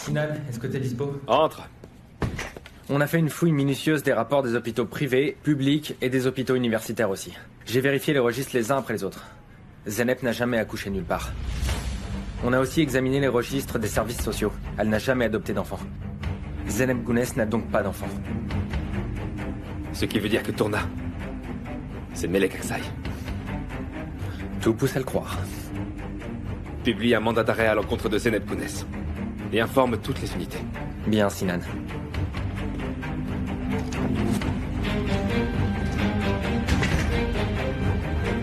Sinan, est-ce que t'es dispo? Entre. On a fait une fouille minutieuse des rapports des hôpitaux privés, publics et des hôpitaux universitaires aussi. J'ai vérifié les registres les uns après les autres. Zeynep n'a jamais accouché nulle part. On a aussi examiné les registres des services sociaux. Elle n'a jamais adopté d'enfant. Zeynep Gounès n'a donc pas d'enfant. Ce qui veut dire que Tourna, c'est Melek Aksaï. Tout pousse à le croire. Publie un mandat d'arrêt à l'encontre de Zeynep Gounès. Et informe toutes les unités. Bien, Sinan.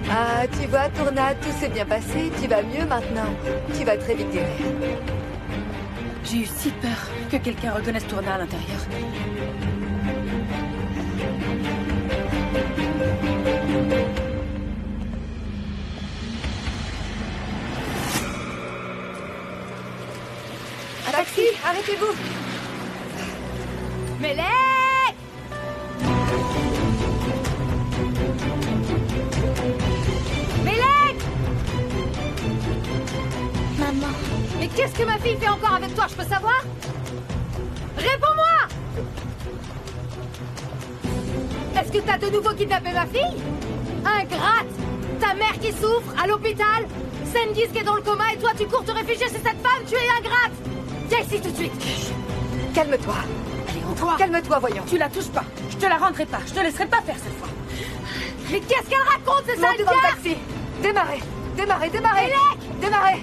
Ah, tu vois, Tourna, tout s'est bien passé. Tu vas mieux maintenant. Tu vas très vite guérir. J'ai eu si peur que quelqu'un reconnaisse Tourna à l'intérieur. Un taxi, arrêtez-vous. Melek! Melek! Maman. Mais qu'est-ce que ma fille fait encore avec toi, je peux savoir? Réponds-moi! Est-ce que t'as de nouveau kidnappé ma fille? Ingrate! Ta mère qui souffre, à l'hôpital, Sandy qui est dans le coma et toi tu cours te réfugier chez cette femme, tu es ingrate! Viens ici tout de suite! Calme-toi. Allez, rends-toi! Calme-toi, voyons. Tu la touches pas, je te la rendrai pas, je te laisserai pas faire cette fois! Mais qu'est-ce qu'elle raconte, c'est ça Montez dans le taxi. Démarrez. Démarrez, démarrez. Melek! Démarrez.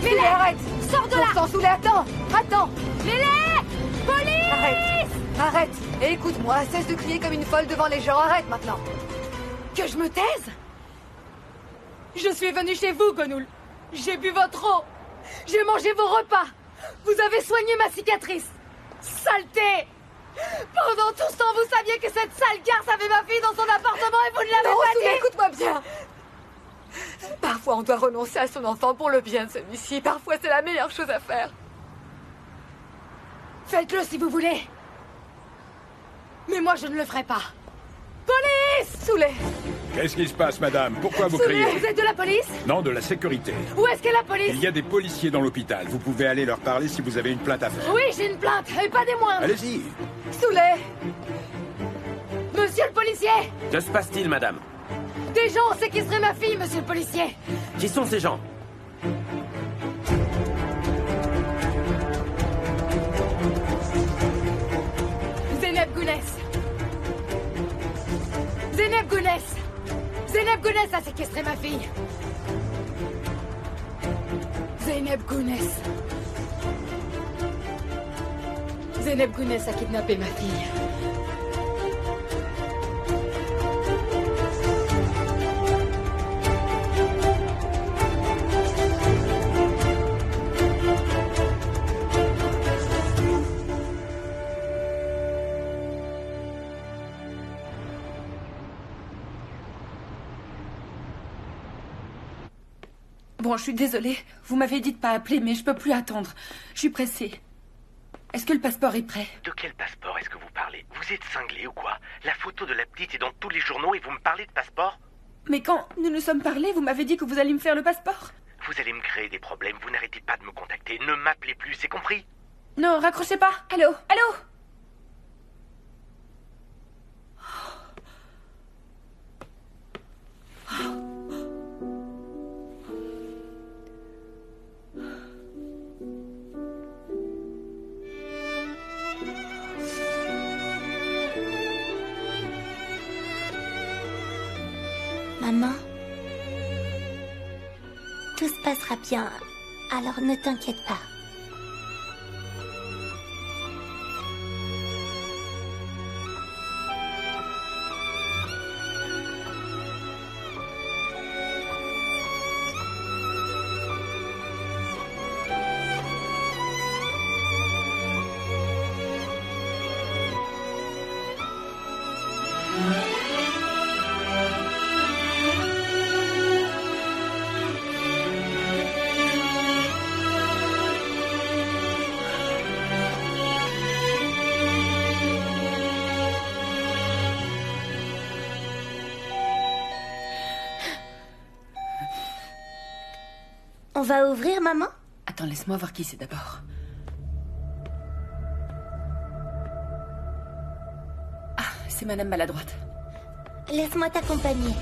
Melek! Souley, arrête. Sors de là! Bon sang, Souley, attends. Attends. Melek! Police! Arrête. Arrête. Et écoute-moi, cesse de crier comme une folle devant les gens. Arrête maintenant. Que je me taise? Je suis venue chez vous, Gonoul. J'ai bu votre eau. J'ai mangé vos repas. Vous avez soigné ma cicatrice. Saleté! Pendant tout ce temps, vous saviez que cette sale garce avait ma fille dans son appartement et vous ne l'avez Non, pas Souley, dit! écoute-moi bien. Parfois, on doit renoncer à son enfant pour le bien de celui-ci. Parfois, c'est la meilleure chose à faire. Faites-le si vous voulez. Mais moi, je ne le ferai pas. Police! Souley. Qu'est-ce qui se passe, madame? Pourquoi vous Souley, criez? vous êtes de la police? Non, de la sécurité. Où est-ce qu'est la police? Il y a des policiers dans l'hôpital. Vous pouvez aller leur parler si vous avez une plainte à faire. Oui, j'ai une plainte, et pas des moindres. Allez-y. Souley. Monsieur le policier! Que se passe-t-il, madame? Des gens ont séquestré ma fille, monsieur le policier! Qui sont ces gens? Zeynep Gounès! Zeynep Gounès! Zeynep Gounès a séquestré ma fille! Zeynep Gounès! Zeynep Gounès a kidnappé ma fille. Bon, je suis désolée. Vous m'avez dit de pas appeler, mais je peux plus attendre. Je suis pressée. Est-ce que le passeport est prêt? De quel passeport est-ce que vous parlez? Vous êtes cinglé ou quoi? La photo de la petite est dans tous les journaux et vous me parlez de passeport? Mais quand nous nous sommes parlé, vous m'avez dit que vous alliez me faire le passeport. Vous allez me créer des problèmes, vous n'arrêtez pas de me contacter. Ne m'appelez plus, c'est compris? Non, raccrochez pas. Allô? Allô? Maman, tout se passera bien, alors ne t'inquiète pas. On va ouvrir, maman? Attends, laisse-moi voir qui c'est d'abord. c'est Madame Maladroite. Laisse-moi t'accompagner.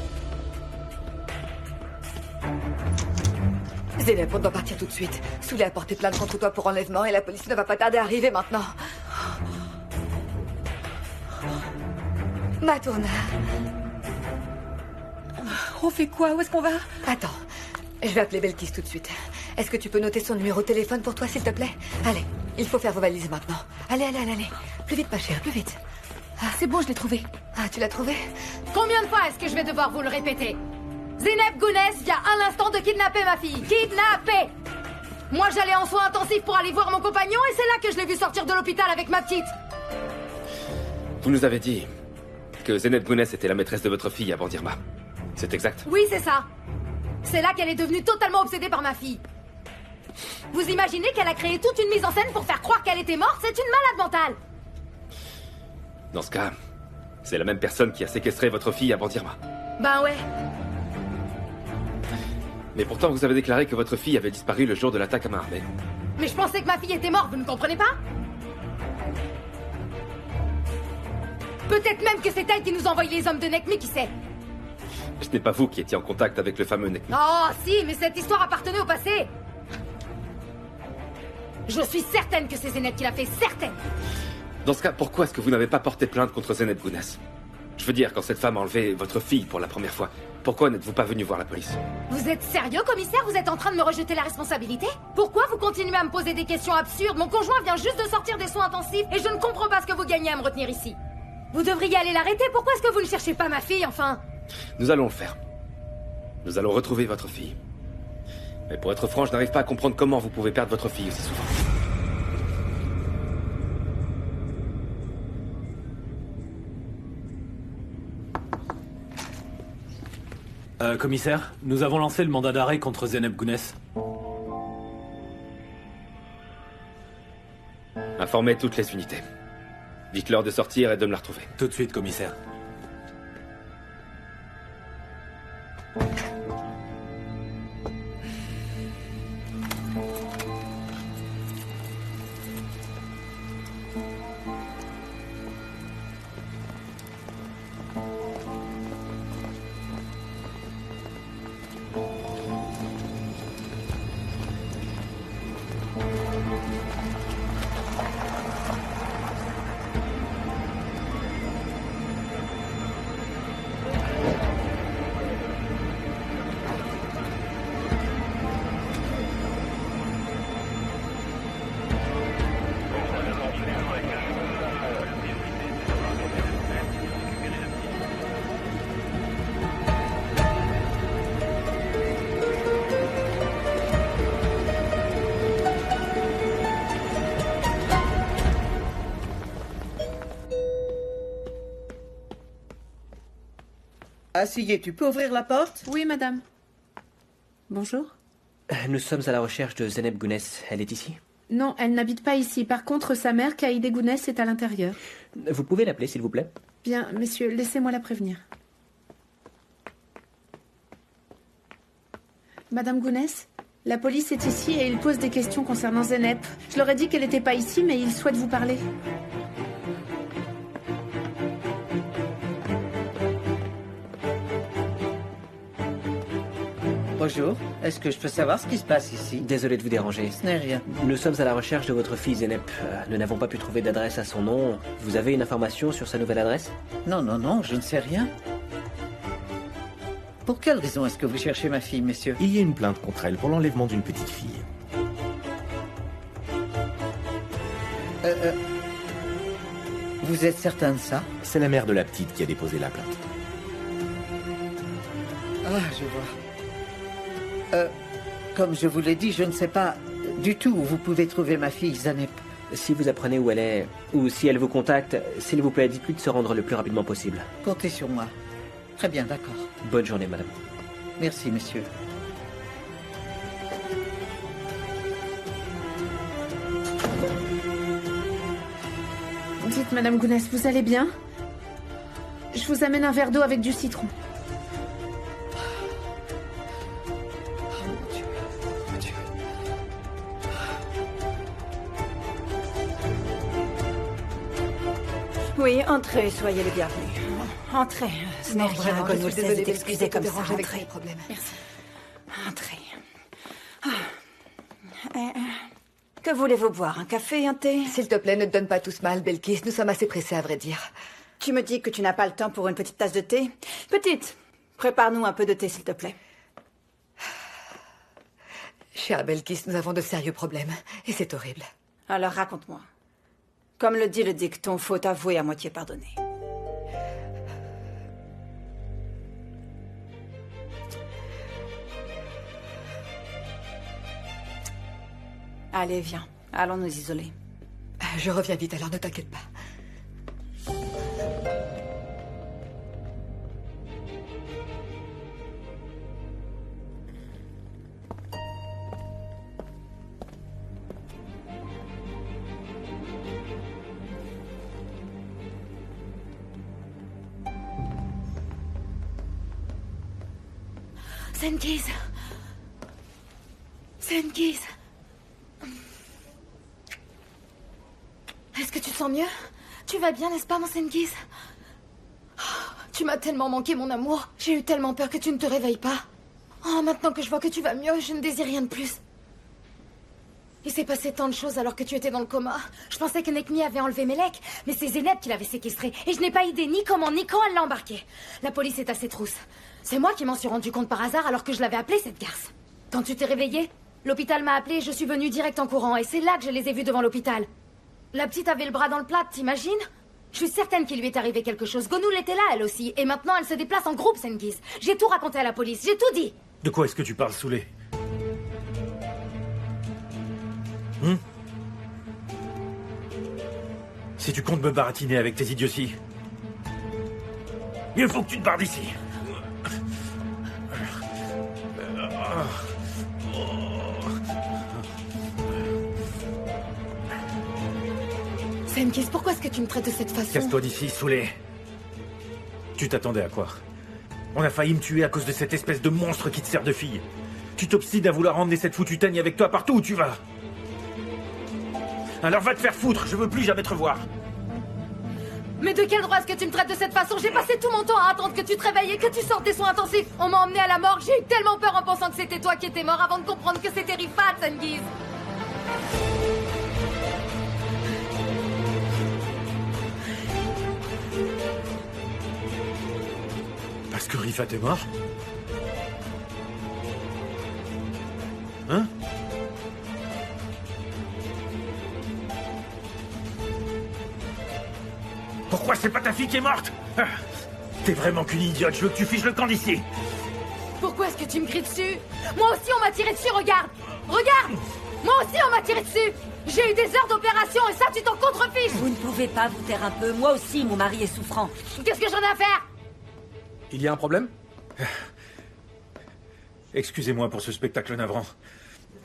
Zeynep, on doit partir tout de suite. Souley a porté plainte contre toi pour enlèvement et la police ne va pas tarder à arriver maintenant. Matourna. On fait quoi? Où est-ce qu'on va? Attends, je vais appeler Belkis tout de suite. Est-ce que tu peux noter son numéro de téléphone pour toi, s'il te plaît? Allez, il faut faire vos valises maintenant. Allez. Plus vite, ma chère, plus vite. C'est bon, je l'ai trouvé. Ah, tu l'as trouvé? Combien de fois est-ce que je vais devoir vous le répéter? Zeynep Gounès vient à l'instant de kidnapper ma fille. Kidnapper! Moi, j'allais en soins intensifs pour aller voir mon compagnon et c'est là que je l'ai vu sortir de l'hôpital avec ma petite. Vous nous avez dit que Zeynep Gounès était la maîtresse de votre fille à Bandirma. C'est exact? Oui, c'est ça. C'est là qu'elle est devenue totalement obsédée par ma fille. Vous imaginez qu'elle a créé toute une mise en scène pour faire croire qu'elle était morte? C'est une malade mentale. Dans ce cas, c'est la même personne qui a séquestré votre fille à Bandirma. Ben ouais. Mais pourtant, vous avez déclaré que votre fille avait disparu le jour de l'attaque à main armée. Mais je pensais que ma fille était morte, vous ne comprenez pas? Peut-être même que c'est elle qui nous envoie les hommes de Nekmi, qui sait? Ce n'est pas vous qui étiez en contact avec le fameux Nekmi. Oh, si, mais cette histoire appartenait au passé. Je suis certaine que c'est Zeynep qui l'a fait, certaine. Dans ce cas, pourquoi est-ce que vous n'avez pas porté plainte contre Zeynep Gounès? Je veux dire, quand cette femme a enlevé votre fille pour la première fois, pourquoi n'êtes-vous pas venu voir la police? Vous êtes sérieux, commissaire? Vous êtes en train de me rejeter la responsabilité? Pourquoi vous continuez à me poser des questions absurdes? Mon conjoint vient juste de sortir des soins intensifs et je ne comprends pas ce que vous gagnez à me retenir ici. Vous devriez aller l'arrêter. Pourquoi est-ce que vous ne cherchez pas ma fille, enfin? Nous allons le faire. Nous allons retrouver votre fille. Mais pour être franc, je n'arrive pas à comprendre comment vous pouvez perdre votre fille aussi souvent. Commissaire, nous avons lancé le mandat d'arrêt contre Zeynep Gounès. Informez toutes les unités. Dites-leur de sortir et de me la retrouver. Tout de suite, commissaire. Asseyez, tu peux ouvrir la porte? Oui, madame. Bonjour. Nous sommes à la recherche de Zeynep Gounès. Elle est ici? Non, elle n'habite pas ici. Par contre, sa mère, Kaïdé Gounès, est à l'intérieur. Vous pouvez l'appeler, s'il vous plaît? Bien, messieurs, laissez-moi la prévenir. Madame Gounès, la police est ici et ils posent des questions concernant Zeynep. Je leur ai dit qu'elle n'était pas ici, mais ils souhaitent vous parler. Bonjour. Est-ce que je peux savoir ce qui se passe ici? Désolé de vous déranger. Ce n'est rien. Nous sommes à la recherche de votre fille Zeynep. Nous n'avons pas pu trouver d'adresse à son nom. Vous avez une information sur sa nouvelle adresse? Non, je ne sais rien. Pour quelle raison est-ce que vous cherchez ma fille, messieurs? Il y a une plainte contre elle pour l'enlèvement d'une petite fille. Vous êtes certain de ça? C'est la mère de la petite qui a déposé la plainte. Ah, je vois. Comme je vous l'ai dit, je ne sais pas du tout où vous pouvez trouver ma fille, Zeynep. Si vous apprenez où elle est, ou si elle vous contacte, s'il vous plaît, dites-lui de se rendre le plus rapidement possible. Comptez sur moi. Très bien, d'accord. Bonne journée, madame. Merci, monsieur. Dites, Madame Gounès, vous allez bien? Je vous amène un verre d'eau avec du citron. Oui, entrez, soyez les bienvenus. Entrez. Ce n'est Non, rien. vraiment, Je je suis suis désolée désolée d'excuser comme ça. déranger avec Entrez. mes problèmes. Merci. Entrez. Que voulez-vous boire? Un café, un thé? S'il te plaît, ne te donne pas tous mal, Belkis. Nous sommes assez pressés, à vrai dire. Tu me dis que tu n'as pas le temps pour une petite tasse de thé? Petite, prépare-nous un peu de thé, s'il te plaît. Chère Belkis, nous avons de sérieux problèmes. Et c'est horrible. Alors raconte-moi. Comme le dit le dicton, faute avouée à moitié pardonnée. Allez, viens. Allons nous isoler. Je reviens vite, alors ne t'inquiète pas. Senkiz. Senkiz. Est-ce que tu te sens mieux? Tu vas bien, n'est-ce pas, mon Senkiz? Tu m'as tellement manqué, mon amour. J'ai eu tellement peur que tu ne te réveilles pas. Oh, maintenant que je vois que tu vas mieux, je ne désire rien de plus. Il s'est passé tant de choses alors que tu étais dans le coma. Je pensais que Nekmi avait enlevé Melek, mais c'est Zeneb qui l'avait séquestré. Et je n'ai pas idée ni comment ni quand elle l'a embarqué. La police est à ses trousses. C'est moi qui m'en suis rendu compte par hasard alors que je l'avais appelée, cette garce. Quand tu t'es réveillée, l'hôpital m'a appelée et je suis venue direct en courant. Et c'est là que je les ai vus devant l'hôpital. La petite avait le bras dans le plat, t'imagines? Je suis certaine qu'il lui est arrivé quelque chose. Gonoul était là, elle aussi. Et maintenant, elle se déplace en groupe, Senkiz. J'ai tout raconté à la police, j'ai tout dit. De quoi est-ce que tu parles, Soulé? Si tu comptes me baratiner avec tes idioties, mieux faut que tu te barres d'ici. Senkiz, pourquoi est-ce que tu me traites de cette façon? Casse-toi d'ici, Soulé. Tu t'attendais à quoi? On a failli me tuer à cause de cette espèce de monstre qui te sert de fille. Tu t'obstines à vouloir emmener cette foutue teigne avec toi partout où tu vas. Alors va te faire foutre, je veux plus jamais te revoir. Mais de quel droit est-ce que tu me traites de cette façon? J'ai passé tout mon temps à attendre que tu te réveilles et que tu sortes des soins intensifs. On m'a emmené à la morgue, j'ai eu tellement peur en pensant que c'était toi qui étais mort avant de comprendre que c'était Rifat, Senkiz. Parce que Rifat est mort? Hein? Pourquoi c'est pas ta fille qui est morte? Ah, t'es vraiment qu'une idiote, je veux que tu fiches le camp d'ici. Pourquoi est-ce que tu me cries dessus? Moi aussi on m'a tiré dessus, regarde! Regarde! Moi aussi on m'a tiré dessus! J'ai eu des heures d'opération et ça tu t'en contrefiches! Vous ne pouvez pas vous taire un peu. Moi aussi, mon mari est souffrant. Qu'est-ce que j'en ai à faire? Il y a un problème? Excusez-moi pour ce spectacle navrant.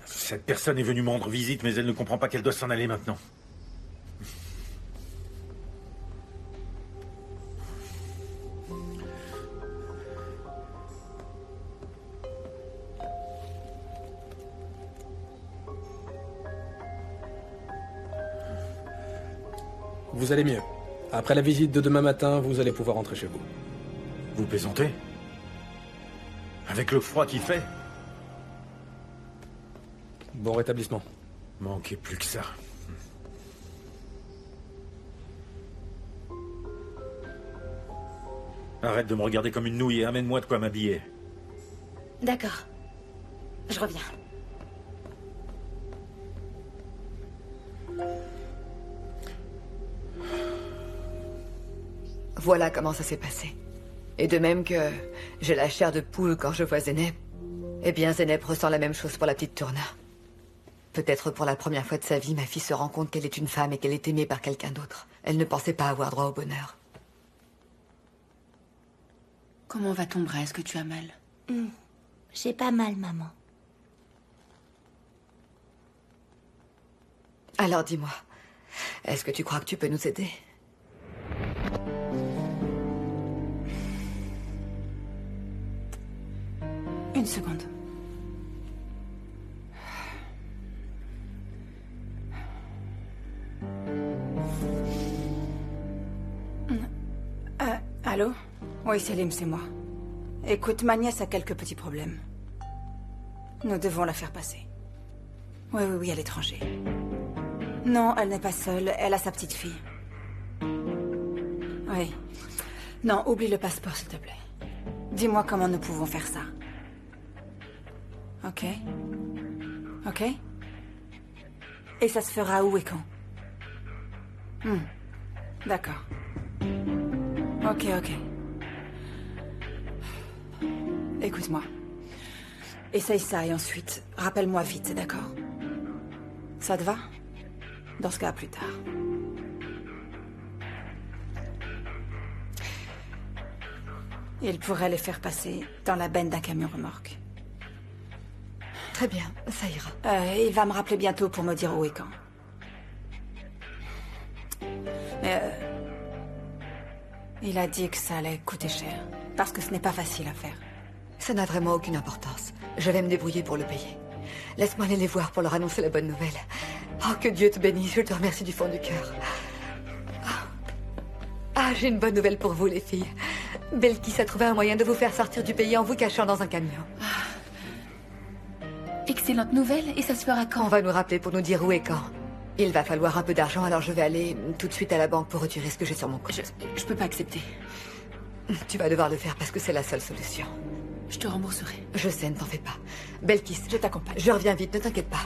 Cette personne est venue me rendre visite, mais elle ne comprend pas qu'elle doit s'en aller maintenant. Vous allez mieux. Après la visite de demain matin, vous allez pouvoir rentrer chez vous. Vous plaisantez? Avec le froid qu'il fait? Bon rétablissement. Manquait plus que ça. Arrête de me regarder comme une nouille et amène-moi de quoi m'habiller. D'accord. Je reviens. Voilà comment ça s'est passé. Et de même que j'ai la chair de poule quand je vois Zeneb, eh bien Zeneb ressent la même chose pour la petite Tourna. Peut-être pour la première fois de sa vie, ma fille se rend compte qu'elle est une femme et qu'elle est aimée par quelqu'un d'autre. Elle ne pensait pas avoir droit au bonheur. Comment va ton bras? Est-ce que tu as mal? J'ai pas mal, maman. Alors dis-moi, est-ce que tu crois que tu peux nous aider? Une seconde. Allô? Oui, Selim, c'est moi. Écoute, ma nièce a quelques petits problèmes. Nous devons la faire passer. Oui, à l'étranger. Non, elle n'est pas seule. Elle a sa petite fille. Oui. Non, oublie le passeport, s'il te plaît. Dis-moi comment nous pouvons faire ça. Ok? Ok? Et ça se fera où et quand? D'accord. Ok. Écoute-moi. Essaye ça et ensuite, rappelle-moi vite, d'accord? Ça te va? Dans ce cas, à plus tard. Il pourrait les faire passer dans la benne d'un camion remorque. Très bien, ça ira. Il va me rappeler bientôt pour me dire où et quand. Mais il a dit que ça allait coûter cher. Parce que ce n'est pas facile à faire. Ça n'a vraiment aucune importance. Je vais me débrouiller pour le payer. Laisse-moi aller les voir pour leur annoncer la bonne nouvelle. Oh, que Dieu te bénisse, je te remercie du fond du cœur. Ah, j'ai une bonne nouvelle pour vous, les filles. Belkis a trouvé un moyen de vous faire sortir du pays en vous cachant dans un camion. Excellente nouvelle, et ça se fera quand? On va nous rappeler pour nous dire où et quand. Il va falloir un peu d'argent, alors je vais aller tout de suite à la banque pour retirer ce que j'ai sur mon compte. Je peux pas accepter. Tu vas devoir le faire parce que c'est la seule solution. Je te rembourserai. Je sais, ne t'en fais pas. Belkis, je t'accompagne. Je reviens vite, ne t'inquiète pas.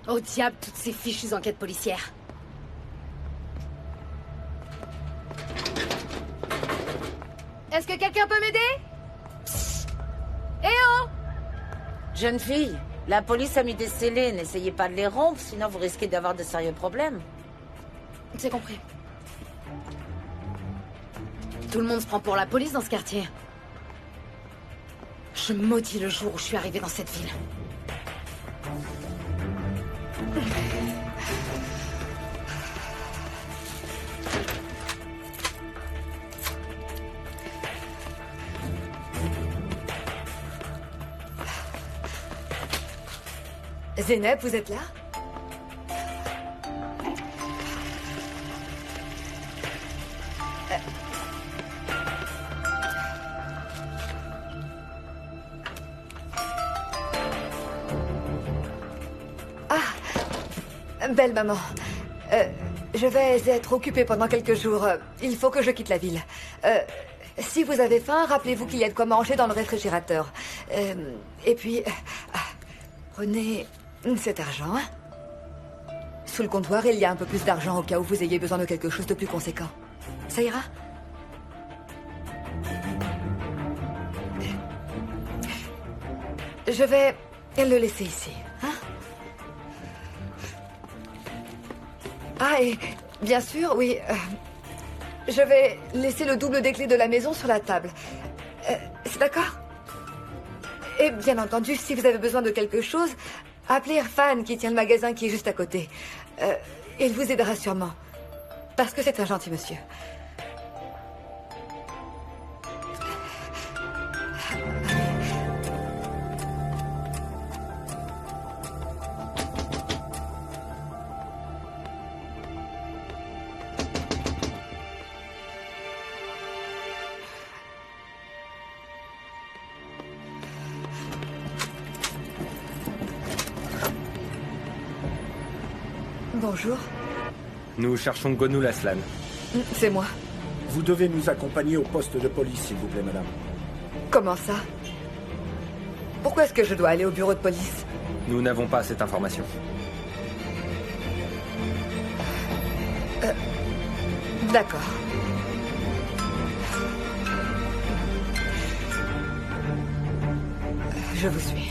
Au diable, toutes ces fichues enquêtes policières. Est-ce que quelqu'un peut m'aider? Eh oh! Jeune fille, la police a mis des scellés. N'essayez pas de les rompre, sinon vous risquez d'avoir de sérieux problèmes. C'est compris. Tout le monde se prend pour la police dans ce quartier. Je maudis le jour où je suis arrivée dans cette ville. Zeynep, vous êtes là? Belle maman. Je vais être occupée pendant quelques jours. Il faut que je quitte la ville. Si vous avez faim, rappelez-vous qu'il y a de quoi manger dans le réfrigérateur. Et puis, prenez cet argent. Sous le comptoir, il y a un peu plus d'argent au cas où vous ayez besoin de quelque chose de plus conséquent. Ça ira? Je vais le laisser ici. Ah, et bien sûr, oui. Je vais laisser le double des clés de la maison sur la table. C'est d'accord? Et bien entendu, si vous avez besoin de quelque chose, appelez Irfan qui tient le magasin qui est juste à côté. Il vous aidera sûrement. Parce que c'est un gentil monsieur. Bonjour. Nous cherchons Gonoul Aslan. C'est moi. Vous devez nous accompagner au poste de police, s'il vous plaît, madame. Comment ça? Pourquoi est-ce que je dois aller au bureau de police? Nous n'avons pas cette information. D'accord. Je vous suis.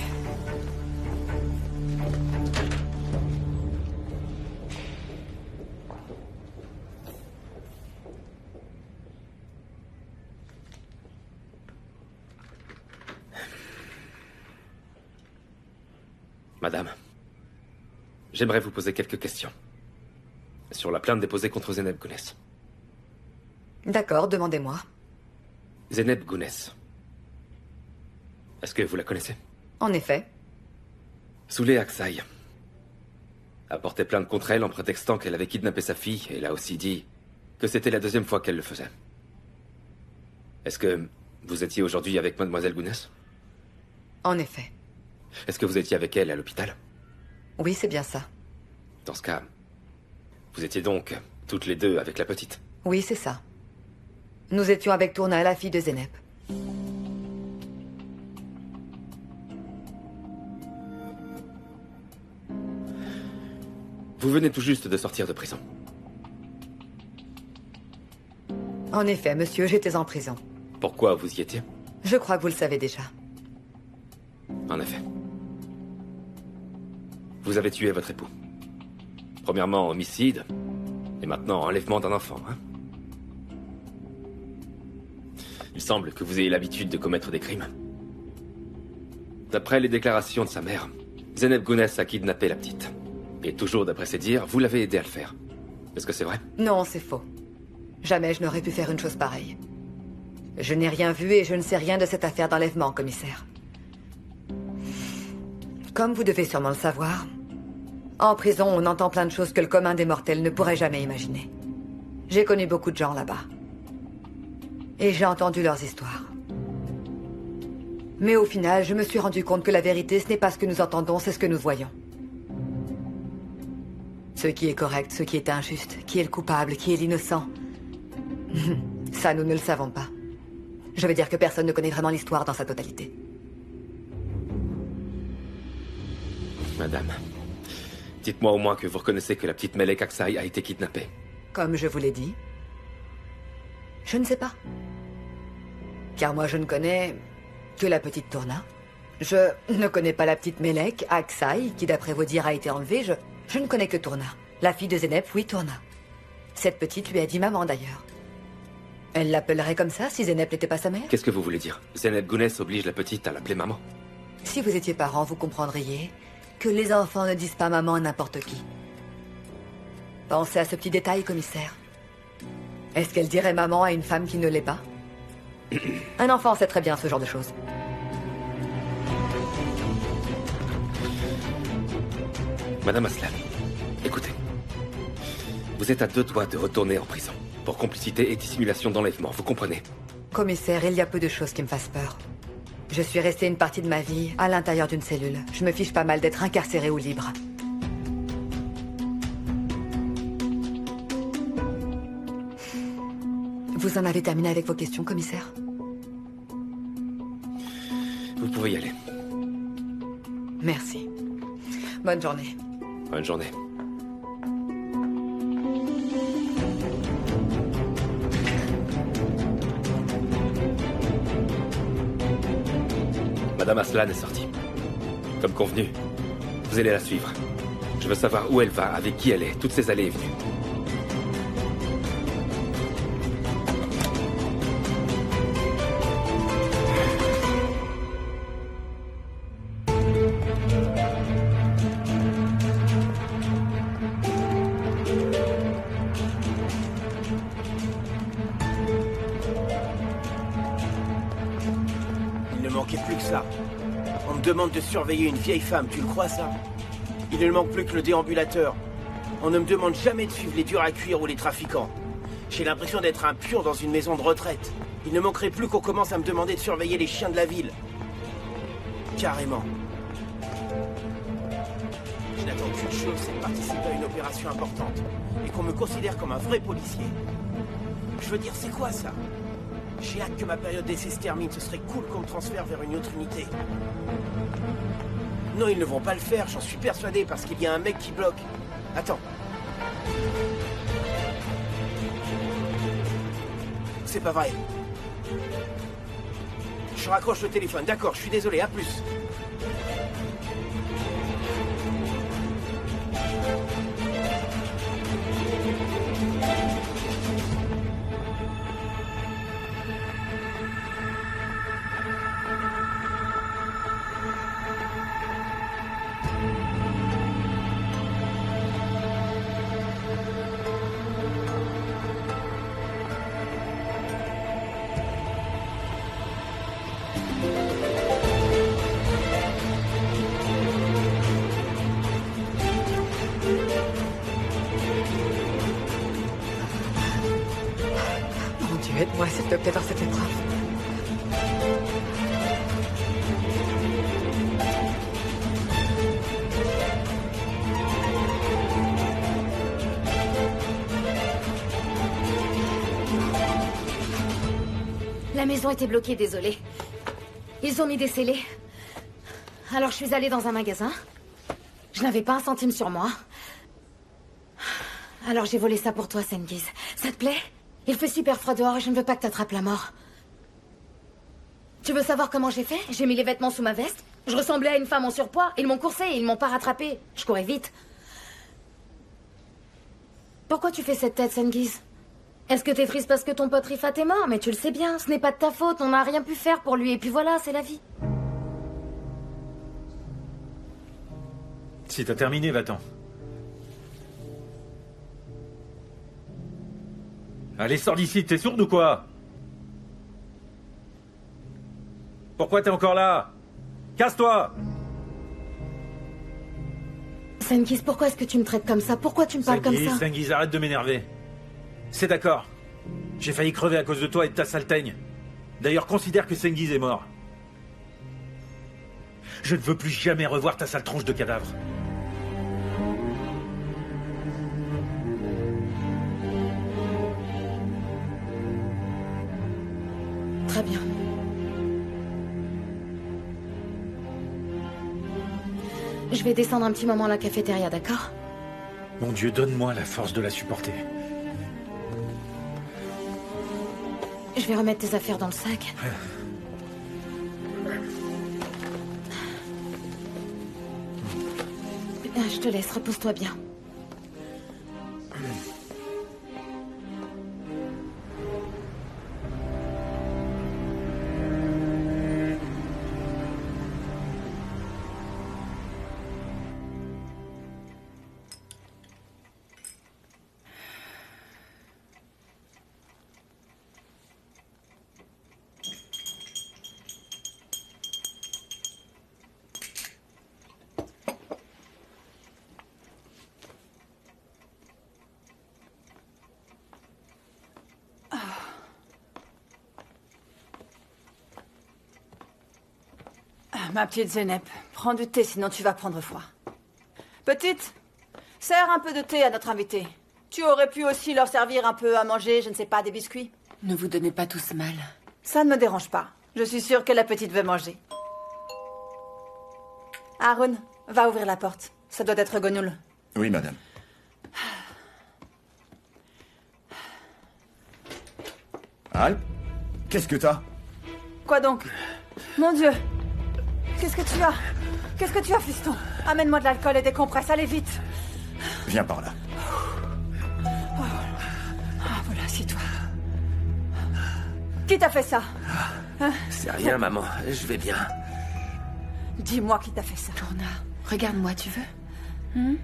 Madame, j'aimerais vous poser quelques questions. Sur la plainte déposée contre Zeynep Gounès. D'accord, demandez-moi. Zeynep Gounès. Est-ce que vous la connaissez? En effet. Souley Aksai a porté plainte contre elle en prétextant qu'elle avait kidnappé sa fille, et elle a aussi dit que c'était la deuxième fois qu'elle le faisait. Est-ce que vous étiez aujourd'hui avec Mademoiselle Gunness? En effet. Est-ce que vous étiez avec elle à l'hôpital? Oui, c'est bien ça. Dans ce cas, vous étiez donc toutes les deux avec la petite? Oui, c'est ça. Nous étions avec Tourna, la fille de Zeynep. Vous venez tout juste de sortir de prison. En effet, monsieur, j'étais en prison. Pourquoi vous y étiez? Je crois que vous le savez déjà. En effet. Vous avez tué votre époux. Premièrement, homicide, et maintenant enlèvement d'un enfant, hein? Il semble que vous ayez l'habitude de commettre des crimes. D'après les déclarations de sa mère, Zeynep Gunness a kidnappé la petite. Et toujours d'après ses dires, vous l'avez aidé à le faire. Est-ce que c'est vrai? Non, c'est faux. Jamais je n'aurais pu faire une chose pareille. Je n'ai rien vu et je ne sais rien de cette affaire d'enlèvement, commissaire. Comme vous devez sûrement le savoir, en prison, on entend plein de choses que le commun des mortels ne pourrait jamais imaginer. J'ai connu beaucoup de gens là-bas. Et j'ai entendu leurs histoires. Mais au final, je me suis rendu compte que la vérité, ce n'est pas ce que nous entendons, c'est ce que nous voyons. Ce qui est correct, ce qui est injuste, qui est le coupable, qui est l'innocent. Ça, nous ne le savons pas. Je veux dire que personne ne connaît vraiment l'histoire dans sa totalité. Madame, dites-moi au moins que vous reconnaissez que la petite Melek Aksai a été kidnappée. Comme je vous l'ai dit, je ne sais pas. Car moi, je ne connais que la petite Tourna. Je ne connais pas la petite Melek Aksai, qui d'après vos dires a été enlevée. Je ne connais que Tourna. La fille de Zeynep, oui, Tourna. Cette petite lui a dit maman, d'ailleurs. Elle l'appellerait comme ça si Zeynep n'était pas sa mère? Qu'est-ce que vous voulez dire? Zeynep Gunness oblige la petite à l'appeler maman? Si vous étiez parent, vous comprendriez que les enfants ne disent pas maman à n'importe qui. Pensez à ce petit détail, commissaire. Est-ce qu'elle dirait maman à une femme qui ne l'est pas? Un enfant sait très bien ce genre de choses. Madame Aslan, écoutez. Vous êtes à 2 doigts de retourner en prison. Pour complicité et dissimulation d'enlèvement, vous comprenez? Commissaire, il y a peu de choses qui me fassent peur. Je suis restée une partie de ma vie à l'intérieur d'une cellule. Je me fiche pas mal d'être incarcérée ou libre. Vous en avez terminé avec vos questions, commissaire? Vous pouvez y aller. Merci. Bonne journée. Bonne journée. Madame Aslan est sortie. Comme convenu, vous allez la suivre. Je veux savoir où elle va, avec qui elle est, toutes ses allées et venues. On me demande de surveiller une vieille femme, tu le crois ça? Il ne manque plus que le déambulateur. On ne me demande jamais de suivre les durs à cuire ou les trafiquants. J'ai l'impression d'être un pion dans une maison de retraite. Il ne manquerait plus qu'on commence à me demander de surveiller les chiens de la ville. Carrément. Je n'attends qu'une chose, c'est de participer à une opération importante. Et qu'on me considère comme un vrai policier. Je veux dire, c'est quoi ça? J'ai hâte que ma période d'essai se termine. Ce serait cool qu'on me transfère vers une autre unité. Non, ils ne vont pas le faire, j'en suis persuadé, parce qu'il y a un mec qui bloque. Attends. C'est pas vrai. Je raccroche le téléphone. D'accord, je suis désolé, à plus. aide-moi s'il te plaît dans cette épreuve. La maison était bloquée, désolée. Ils ont mis des scellés. Alors je suis allée dans un magasin. Je n'avais pas un centime sur moi. Alors j'ai volé ça pour toi, Sengiz. Ça te plaît? Il fait super froid dehors et je ne veux pas que t'attrapes la mort. Tu veux savoir comment j'ai fait? J'ai mis les vêtements sous ma veste. Je ressemblais à une femme en surpoids. Ils m'ont coursé et ils m'ont pas rattrapé. Je courais vite. Pourquoi tu fais cette tête, Sengiz? Est-ce que t'es triste parce que ton pote Rifat est mort? Mais tu le sais bien, ce n'est pas de ta faute. On n'a rien pu faire pour lui. Et puis voilà, c'est la vie. Si t'as terminé, va-t'en. Allez, sors d'ici, t'es sourde ou quoi? Pourquoi t'es encore là? Casse-toi! Sengiz, pourquoi est-ce que tu me traites comme ça? Pourquoi tu me parles comme ça? Sengiz, arrête de m'énerver. C'est d'accord. J'ai failli crever à cause de toi et de ta sale teigne. D'ailleurs, considère que Sengiz est mort. Je ne veux plus jamais revoir ta sale tronche de cadavre. Très bien. Je vais descendre un petit moment à la cafétéria, d'accord? Mon Dieu, donne-moi la force de la supporter. Je vais remettre tes affaires dans le sac. Je te laisse, repose-toi bien. Ma petite Zenep, prends du thé, sinon tu vas prendre froid. Petite, sers un peu de thé à notre invité. Tu aurais pu aussi leur servir un peu à manger, je ne sais pas, des biscuits. Ne vous donnez pas tous mal. Ça ne me dérange pas. Je suis sûre que la petite veut manger. Aaron, va ouvrir la porte. Ça doit être Gonoul. Oui, madame. Alp, qu'est-ce que t'as? Quoi donc? Mon Dieu! Qu'est-ce que tu as? Qu'est-ce que tu as, fiston? Amène-moi de l'alcool et des compresses, allez vite! Viens par là. Voilà, assieds-toi. Qui t'a fait ça? Hein? C'est rien, maman. Je vais bien. Dis-moi qui t'a fait ça. Tourna, regarde-moi, tu veux?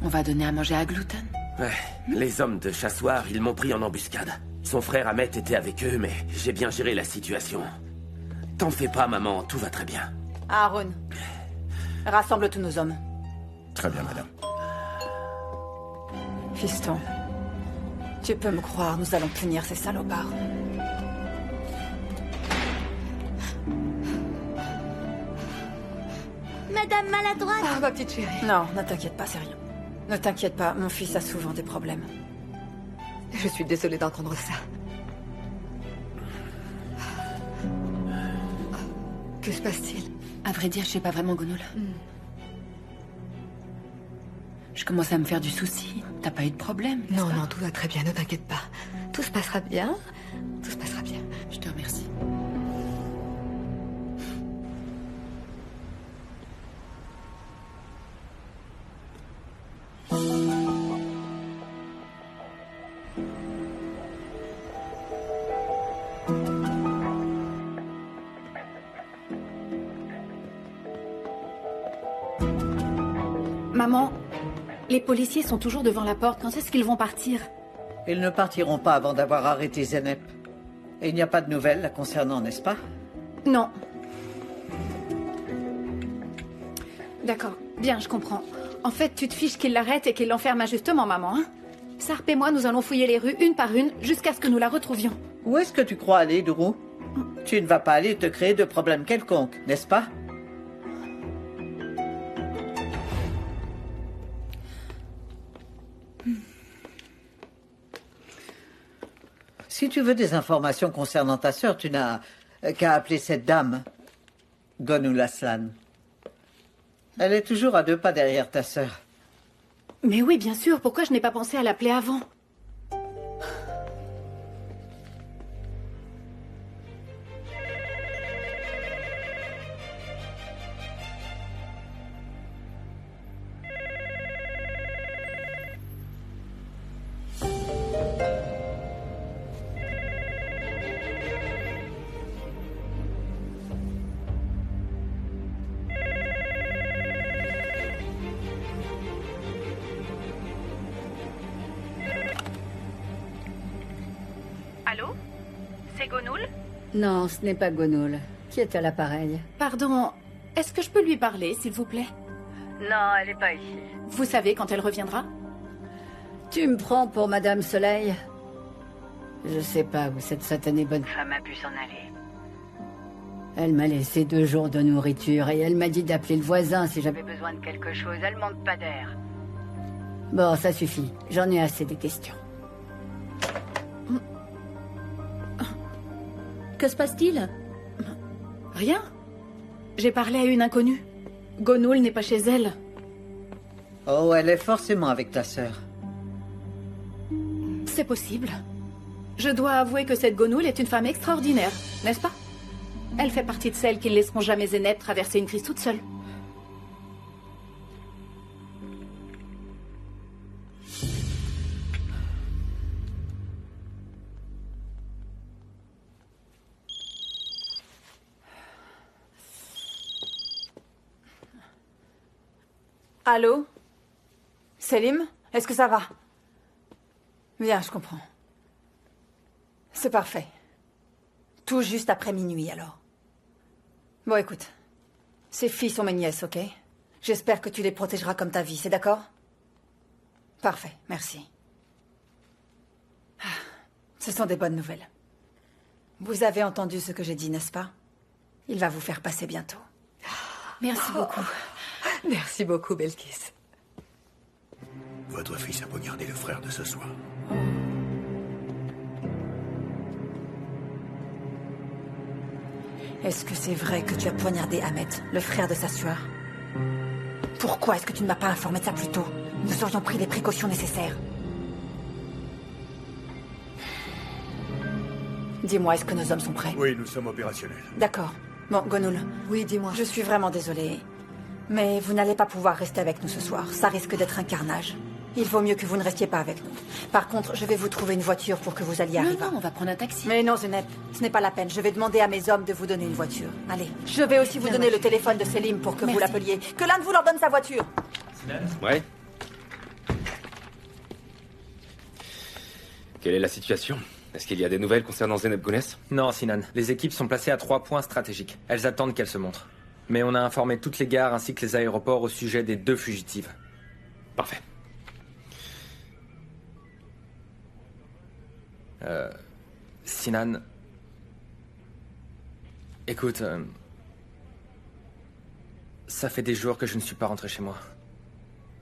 On va donner à manger à Gluten. Ouais, les hommes de Chassoir, ils m'ont pris en embuscade. Son frère Ahmet était avec eux, mais j'ai bien géré la situation. T'en fais pas, maman, tout va très bien. Aaron, rassemble tous nos hommes. Très bien, madame. Fiston, tu peux me croire, nous allons punir ces salopards. Madame maladroite. Ah, ma petite chérie. Non, ne t'inquiète pas, c'est rien. Ne t'inquiète pas, mon fils a souvent des problèmes. Je suis désolée d'entendre ça. Que se passe-t-il? À vrai dire, je sais pas vraiment, Gonoul. Je commence à me faire du souci. T'as pas eu de problème? Non, non, tout va très bien, ne t'inquiète pas. Tout se passera bien. Tout se passera bien. Je te remercie. Maman, les policiers sont toujours devant la porte. Quand est-ce qu'ils vont partir? Ils ne partiront pas avant d'avoir arrêté Zenep. Et il n'y a pas de nouvelles la concernant, n'est-ce pas? Non. D'accord. Bien, je comprends. En fait, tu te fiches qu'ils l'arrêtent et qu'ils l'enferment injustement, maman, hein? Sarp et moi, nous allons fouiller les rues une par une jusqu'à ce que nous la retrouvions. Où est-ce que tu crois aller, Dourou? Tu ne vas pas aller te créer de problème quelconque, n'est-ce pas? Si tu veux des informations concernant ta sœur, tu n'as qu'à appeler cette dame, Gonul Aslan. Elle est toujours à 2 pas derrière ta sœur. Mais oui, bien sûr. Pourquoi je n'ai pas pensé à l'appeler avant? Allô? C'est Gonul? Non, ce n'est pas Gonul. Qui est à l'appareil? Pardon, est-ce que je peux lui parler, s'il vous plaît? Non, elle n'est pas ici. Vous savez quand elle reviendra? Tu me prends pour Madame Soleil? Je sais pas où cette satanée bonne femme a pu s'en aller. Elle m'a laissé 2 jours de nourriture et elle m'a dit d'appeler le voisin si j'avais besoin de quelque chose. Elle manque pas d'air. Bon, ça suffit. J'en ai assez des questions. Que se passe-t-il? Rien. J'ai parlé à une inconnue. Gonul n'est pas chez elle. Oh, elle est forcément avec ta sœur. C'est possible. Je dois avouer que cette Gonul est une femme extraordinaire, n'est-ce pas? Elle fait partie de celles qui ne laisseront jamais Zénep traverser une crise toute seule. Allô? Selim? Est-ce que ça va? Bien, je comprends. C'est parfait. Tout juste après minuit, alors. Bon, écoute. Ces filles sont mes nièces, ok? J'espère que tu les protégeras comme ta vie, c'est d'accord? Parfait, merci. Ce sont des bonnes nouvelles. Vous avez entendu ce que j'ai dit, n'est-ce pas? Il va vous faire passer bientôt. Merci beaucoup. Merci beaucoup, Belkis. Votre fils a poignardé le frère de ce soir. Est-ce que c'est vrai que tu as poignardé Ahmed, le frère de sa sueur? Pourquoi est-ce que tu ne m'as pas informé de ça plus tôt? Nous aurions pris les précautions nécessaires. Dis-moi, est-ce que nos hommes sont prêts? Oui, nous sommes opérationnels. D'accord. Bon, Gonul. Oui, dis-moi. Je suis vraiment désolée. Mais vous n'allez pas pouvoir rester avec nous ce soir. Ça risque d'être un carnage. Il vaut mieux que vous ne restiez pas avec nous. Par contre, je vais vous trouver une voiture pour que vous alliez arriver. Non, on va prendre un taxi. Mais non, Zénep, ce n'est pas la peine. Je vais demander à mes hommes de vous donner une voiture. Allez. Je vais aussi vous donner le téléphone de Selim pour que vous l'appeliez. Que l'un de vous leur donne sa voiture. Ouais. Quelle est la situation? Est-ce qu'il y a des nouvelles concernant Zénep Gounès? Non, Sinan. Les équipes sont placées à 3 points stratégiques. Elles attendent qu'elle se montre. Mais on a informé toutes les gares ainsi que les aéroports au sujet des 2 fugitives. Parfait. Sinan... Écoute... Ça fait des jours que je ne suis pas rentré chez moi.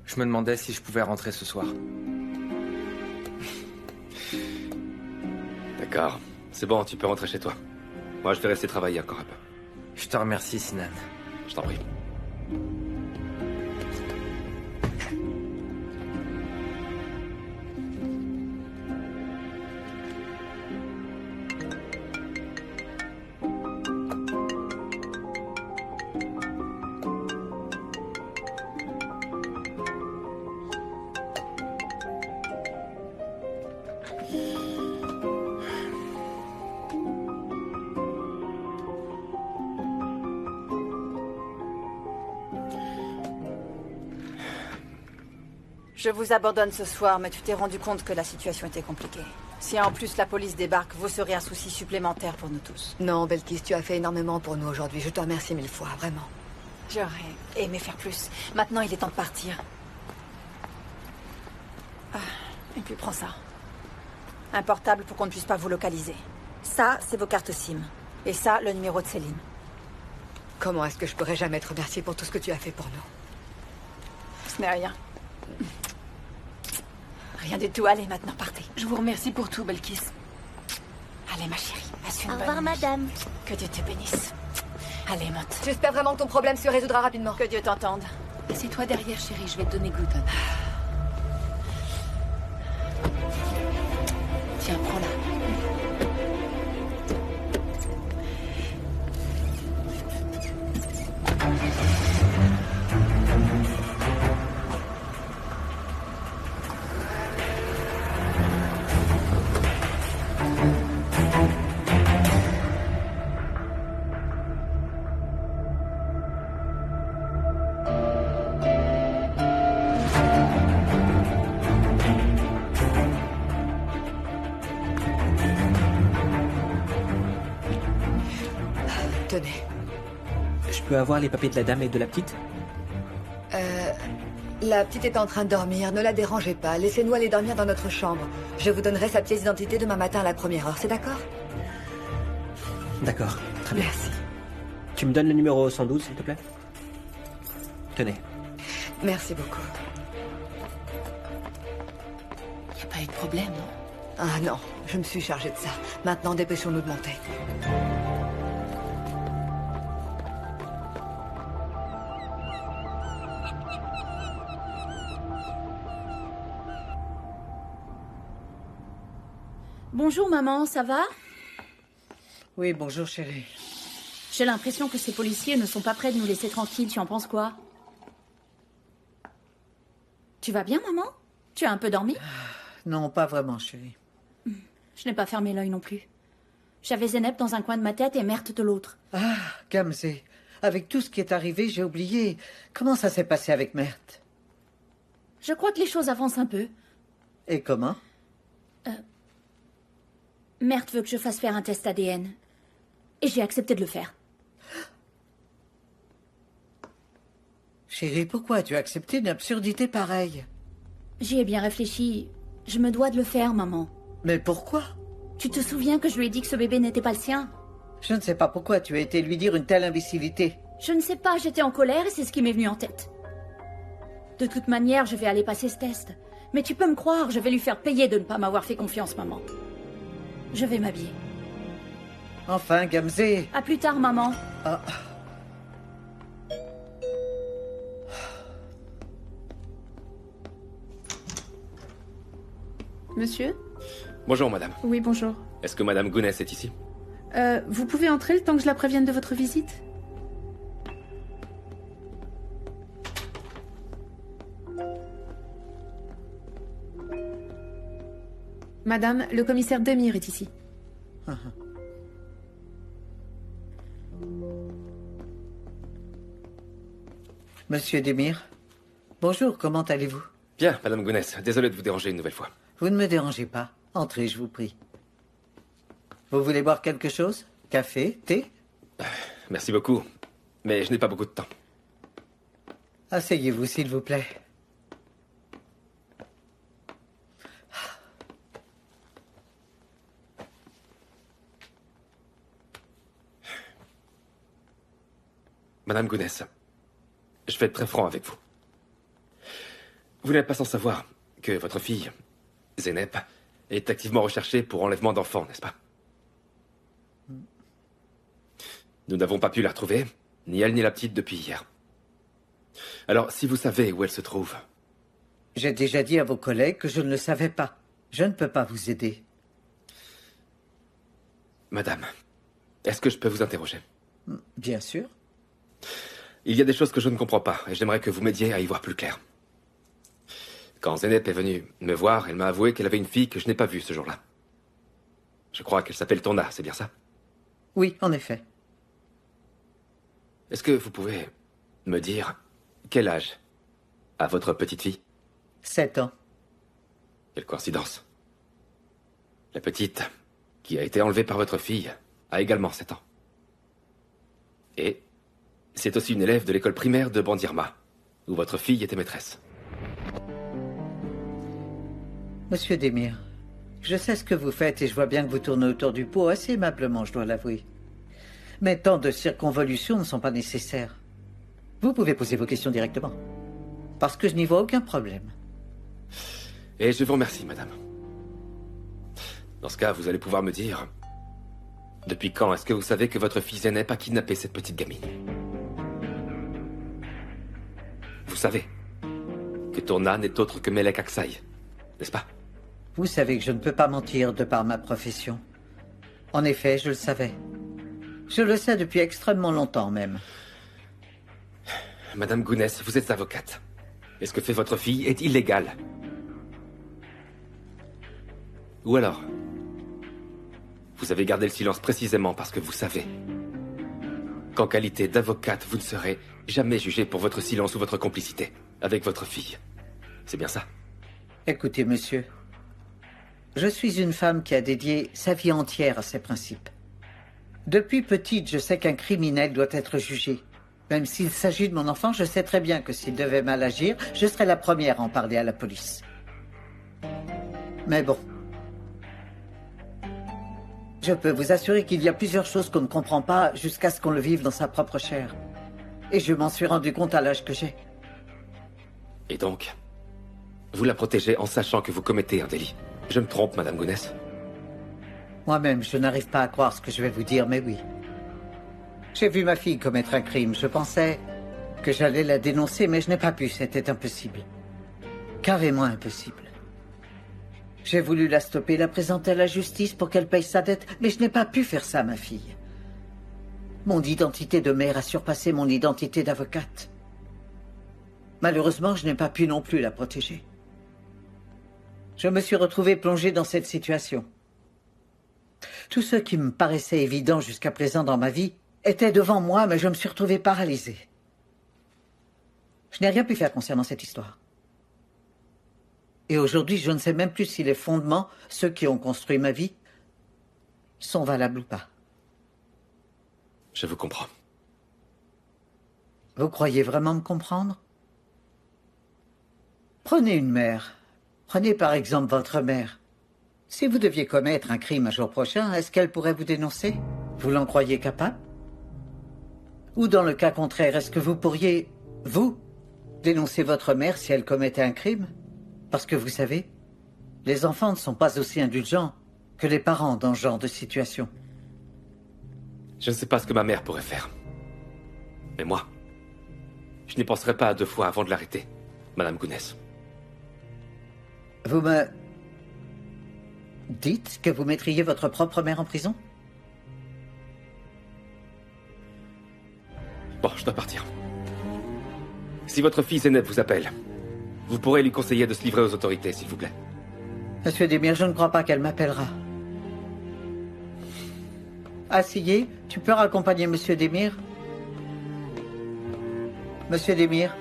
Je me demandais si je pouvais rentrer ce soir. D'accord. C'est bon, tu peux rentrer chez toi. Moi, je vais rester travailler encore un peu. Je te remercie, Sinan. Je t'en prie. Je vous abandonne ce soir, mais tu t'es rendu compte que la situation était compliquée. Si en plus la police débarque, vous serez un souci supplémentaire pour nous tous. Non, Belkis, tu as fait énormément pour nous aujourd'hui. Je te remercie 1000 fois, vraiment. J'aurais aimé faire plus. Maintenant, il est temps de partir. Et puis prends ça. Un portable pour qu'on ne puisse pas vous localiser. Ça, c'est vos cartes SIM. Et ça, le numéro de Céline. Comment est-ce que je pourrais jamais te remercier pour tout ce que tu as fait pour nous? Ce n'est rien. Rien du tout. Allez, maintenant, partez. Je vous remercie pour tout, Belkis. Allez, ma chérie, passe une Au bonne revoir, nuit. madame. Que Dieu te bénisse. Allez, monte. J'espère vraiment que ton problème se résoudra rapidement. Que Dieu t'entende. Assieds-toi derrière, chérie, je vais te donner Gluton. Tiens, prends-la. Tenez. Je peux avoir les papiers de la dame et de la petite? La petite est en train de dormir, ne la dérangez pas. Laissez-nous aller dormir dans notre chambre. Je vous donnerai sa pièce d'identité demain matin à la première heure, c'est d'accord? D'accord, très bien. Merci. Tu me donnes le numéro 112, s'il te plaît? Tenez. Merci beaucoup. Y a pas eu de problème, non? Ah non, je me suis chargée de ça. Maintenant, dépêchons-nous de monter. Bonjour maman, ça va? Oui, bonjour chérie. J'ai l'impression que ces policiers ne sont pas prêts de nous laisser tranquilles, tu en penses quoi? Tu vas bien maman? Tu as un peu dormi? Non, pas vraiment chérie. Je n'ai pas fermé l'œil non plus. J'avais Zeynep dans un coin de ma tête et Mert de l'autre. Ah, Gamzé, avec tout ce qui est arrivé, j'ai oublié. Comment ça s'est passé avec Mert? Je crois que les choses avancent un peu. Et comment? Mert veut que je fasse faire un test ADN. Et j'ai accepté de le faire. Chérie, pourquoi tu as accepté une absurdité pareille? J'y ai bien réfléchi. Je me dois de le faire, maman. Mais pourquoi? Tu te souviens que je lui ai dit que ce bébé n'était pas le sien? Je ne sais pas pourquoi tu as été lui dire une telle imbécilité. Je ne sais pas, j'étais en colère et c'est ce qui m'est venu en tête. De toute manière, je vais aller passer ce test. Mais tu peux me croire, je vais lui faire payer de ne pas m'avoir fait confiance, maman. Je vais m'habiller. Enfin, Gamzé. À plus tard, maman. Ah. Monsieur? Bonjour, madame. Oui, bonjour. Est-ce que madame Gounès est ici? Vous pouvez entrer le temps que je la prévienne de votre visite? Madame, le commissaire Demir est ici. Monsieur Demir. Bonjour, comment allez-vous? Bien, madame Gounès. Désolé de vous déranger une nouvelle fois. Vous ne me dérangez pas. Entrez, je vous prie. Vous voulez boire quelque chose? Café? Thé? Merci beaucoup. Mais je n'ai pas beaucoup de temps. Asseyez-vous, s'il vous plaît. Madame Gounès, je vais être très franc avec vous. Vous n'êtes pas sans savoir que votre fille, Zeynep, est activement recherchée pour enlèvement d'enfants, n'est-ce pas? Nous n'avons pas pu la retrouver, ni elle ni la petite, depuis hier. Alors, si vous savez où elle se trouve... J'ai déjà dit à vos collègues que je ne le savais pas. Je ne peux pas vous aider. Madame, est-ce que je peux vous interroger? Bien sûr. Il y a des choses que je ne comprends pas, et j'aimerais que vous m'aidiez à y voir plus clair. Quand Zeynep est venue me voir, elle m'a avoué qu'elle avait une fille que je n'ai pas vue ce jour-là. Je crois qu'elle s'appelle Torna, c'est bien ça? Oui, en effet. Est-ce que vous pouvez me dire quel âge a votre petite fille? 7 ans. Quelle coïncidence. La petite, qui a été enlevée par votre fille, a également 7 ans. Et c'est aussi une élève de l'école primaire de Bandirma, où votre fille était maîtresse. Monsieur Demir, je sais ce que vous faites et je vois bien que vous tournez autour du pot assez aimablement, je dois l'avouer. Mais tant de circonvolutions ne sont pas nécessaires. Vous pouvez poser vos questions directement. Parce que je n'y vois aucun problème. Et je vous remercie, madame. Dans ce cas, vous allez pouvoir me dire... Depuis quand est-ce que vous savez que votre fils Zeynep a kidnappé cette petite gamine? Vous savez que Tourna n'est autre que Melek Aksaï, n'est-ce pas? Vous savez que je ne peux pas mentir de par ma profession. En effet, je le savais. Je le sais depuis extrêmement longtemps même. Madame Gounès, vous êtes avocate. Et ce que fait votre fille est illégal. Ou alors, vous avez gardé le silence précisément parce que vous savez qu'en qualité d'avocate, vous ne serez jamais jugée pour votre silence ou votre complicité avec votre fille. C'est bien ça? Écoutez, monsieur. Je suis une femme qui a dédié sa vie entière à ses principes. Depuis petite, je sais qu'un criminel doit être jugé. Même s'il s'agit de mon enfant, je sais très bien que s'il devait mal agir, je serais la première à en parler à la police. Mais bon. Je peux vous assurer qu'il y a plusieurs choses qu'on ne comprend pas jusqu'à ce qu'on le vive dans sa propre chair. Et je m'en suis rendu compte à l'âge que j'ai. Et donc, vous la protégez en sachant que vous commettez un délit. Je me trompe, Madame Gounès? Moi-même, je n'arrive pas à croire ce que je vais vous dire, mais oui. J'ai vu ma fille commettre un crime. Je pensais que j'allais la dénoncer, mais je n'ai pas pu. C'était impossible. Carrément impossible. J'ai voulu la stopper, la présenter à la justice pour qu'elle paye sa dette, mais je n'ai pas pu faire ça, ma fille. Mon identité de mère a surpassé mon identité d'avocate. Malheureusement, je n'ai pas pu non plus la protéger. Je me suis retrouvé plongé dans cette situation. Tout ce qui me paraissait évident jusqu'à présent dans ma vie était devant moi, mais je me suis retrouvé paralysé. Je n'ai rien pu faire concernant cette histoire. Et aujourd'hui, je ne sais même plus si les fondements, ceux qui ont construit ma vie, sont valables ou pas. Je vous comprends. Vous croyez vraiment me comprendre? Prenez une mère. Prenez par exemple votre mère. Si vous deviez commettre un crime un jour prochain, est-ce qu'elle pourrait vous dénoncer? Vous l'en croyez capable? Ou dans le cas contraire, est-ce que vous pourriez, vous, dénoncer votre mère si elle commettait un crime? Parce que vous savez, les enfants ne sont pas aussi indulgents que les parents dans ce genre de situation. Je ne sais pas ce que ma mère pourrait faire. Mais moi, je n'y penserai pas à deux fois avant de l'arrêter, Madame Gounès. Vous me dites que vous mettriez votre propre mère en prison? Bon, je dois partir. Si votre fille Zeynep vous appelle, vous pourrez lui conseiller de se livrer aux autorités, s'il vous plaît. Monsieur Demir, je ne crois pas qu'elle m'appellera. Asseyez, tu peux raccompagner Monsieur Demir? Monsieur Demir?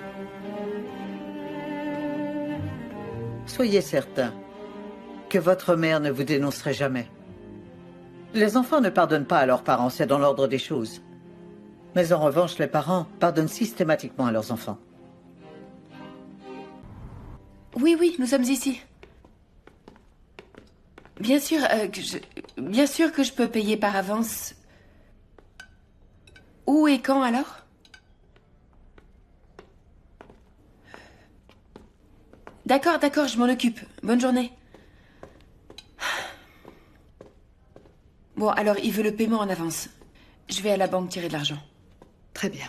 Soyez certain que votre mère ne vous dénoncerait jamais. Les enfants ne pardonnent pas à leurs parents, c'est dans l'ordre des choses. Mais en revanche, les parents pardonnent systématiquement à leurs enfants. Oui, oui, nous sommes ici. Bien sûr, bien sûr que je peux payer par avance. Où et quand alors? D'accord, d'accord, je m'en occupe. Bonne journée. Bon, alors, il veut le paiement en avance. Je vais à la banque tirer de l'argent. Très bien.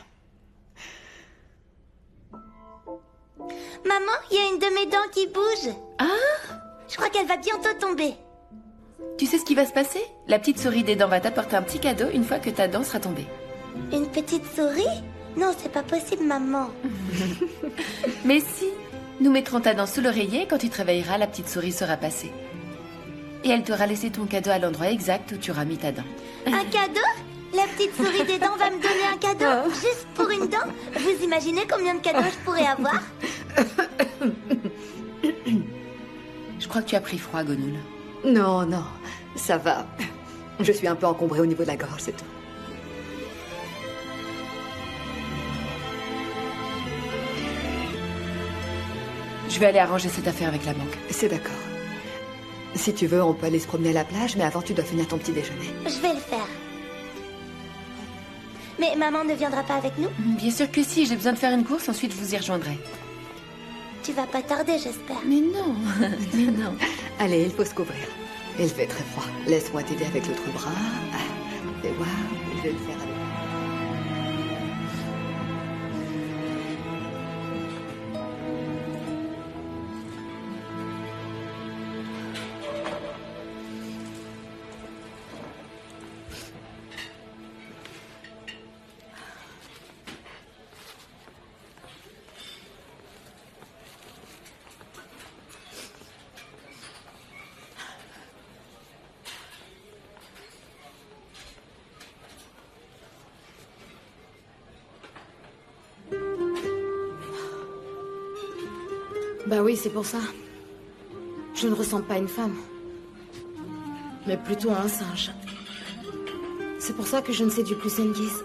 Maman, il y a une de mes dents qui bouge. Ah! Je crois qu'elle va bientôt tomber. Tu sais ce qui va se passer? La petite souris des dents va t'apporter un petit cadeau une fois que ta dent sera tombée. Une petite souris? Non, c'est pas possible, maman. Mais si, nous mettrons ta dent sous l'oreiller et quand tu te réveilleras, la petite souris sera passée. Et elle t'aura laissé ton cadeau à l'endroit exact où tu auras mis ta dent. Un cadeau? La petite souris des dents va me donner un cadeau juste pour une dent? Vous imaginez combien de cadeaux je pourrais avoir? Je crois que tu as pris froid, Gonoul. Non, non, ça va. Je suis un peu encombrée au niveau de la gorge, c'est tout. Je vais aller arranger cette affaire avec la banque. C'est d'accord. Si tu veux, on peut aller se promener à la plage, mais avant, tu dois finir ton petit déjeuner. Je vais le faire. Mais maman ne viendra pas avec nous? Bien sûr que si, j'ai besoin de faire une course, ensuite je vous y rejoindrai. Tu vas pas tarder, j'espère. Mais non, mais non. Allez, il faut se couvrir. Il fait très froid. Laisse-moi t'aider avec l'autre bras. Fais voir, je vais le faire avec. Bah oui, c'est pour ça. Je ne ressemble pas à une femme, mais plutôt à un singe. C'est pour ça que je ne séduis plus Sengiz.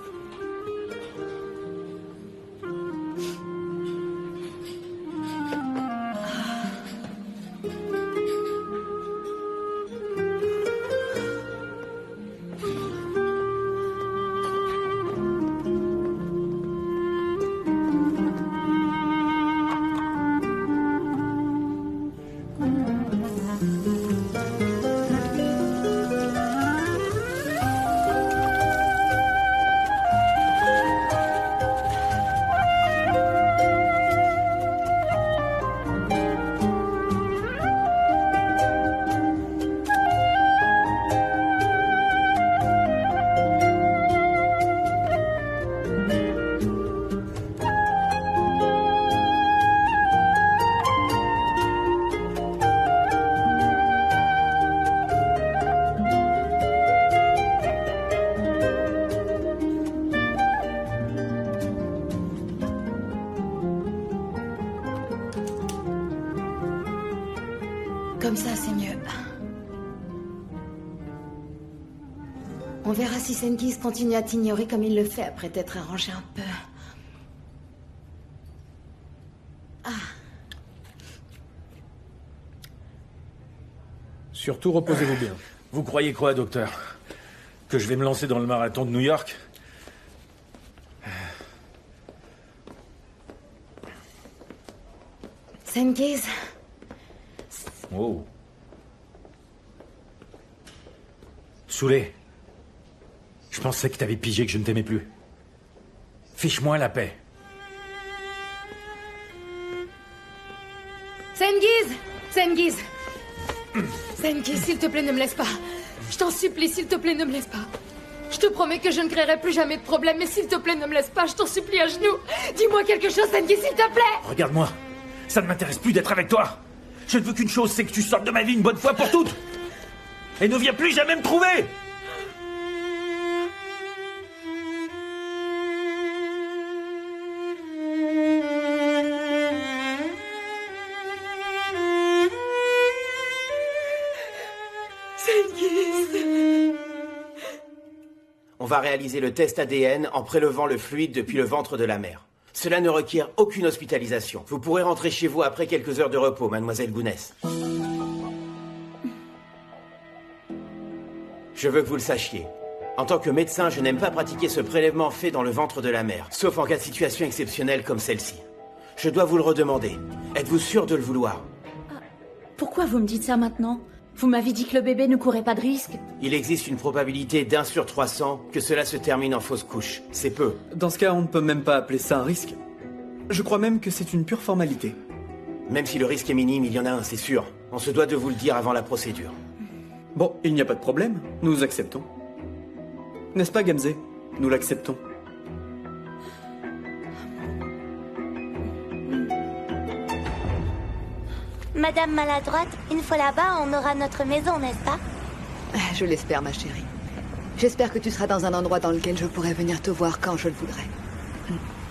Comme ça, c'est mieux. On verra si Sengiz continue à t'ignorer comme il le fait après t'être arrangé un peu. Surtout, reposez-vous bien. Vous croyez quoi, docteur? Que je vais me lancer dans le marathon de New York? Sengiz. Oh. Soulé. Je pensais que t'avais pigé que je ne t'aimais plus. Fiche-moi la paix. Sengiz! Sengiz! Sengiz, s'il te plaît, ne me laisse pas. Je t'en supplie, s'il te plaît, ne me laisse pas. Je te promets que je ne créerai plus jamais de problème, mais s'il te plaît, ne me laisse pas, je t'en supplie à genoux. Dis-moi quelque chose, Sengiz, s'il te plaît! Regarde-moi. Ça ne m'intéresse plus d'être avec toi. Je ne veux qu'une chose, c'est que tu sortes de ma vie une bonne fois pour toutes. Et ne viens plus jamais me trouver. On va réaliser le test ADN en prélevant le fluide depuis le ventre de la mère. Cela ne requiert aucune hospitalisation. Vous pourrez rentrer chez vous après quelques heures de repos, mademoiselle Gounès. Je veux que vous le sachiez. En tant que médecin, je n'aime pas pratiquer ce prélèvement fait dans le ventre de la mère, sauf en cas de situation exceptionnelle comme celle-ci. Je dois vous le redemander. Êtes-vous sûr de le vouloir? Pourquoi vous me dites ça maintenant? Vous m'avez dit que le bébé ne courait pas de risque. Il existe une probabilité d'1 sur 300 que cela se termine en fausse couche. C'est peu. Dans ce cas, on ne peut même pas appeler ça un risque. Je crois même que c'est une pure formalité. Même si le risque est minime, il y en a un, c'est sûr. On se doit de vous le dire avant la procédure. Bon, il n'y a pas de problème. Nous acceptons. N'est-ce pas, Gamze? Nous l'acceptons. Madame Maladroite, une fois là-bas, on aura notre maison, n'est-ce pas? Je l'espère, ma chérie. J'espère que tu seras dans un endroit dans lequel je pourrai venir te voir quand je le voudrai.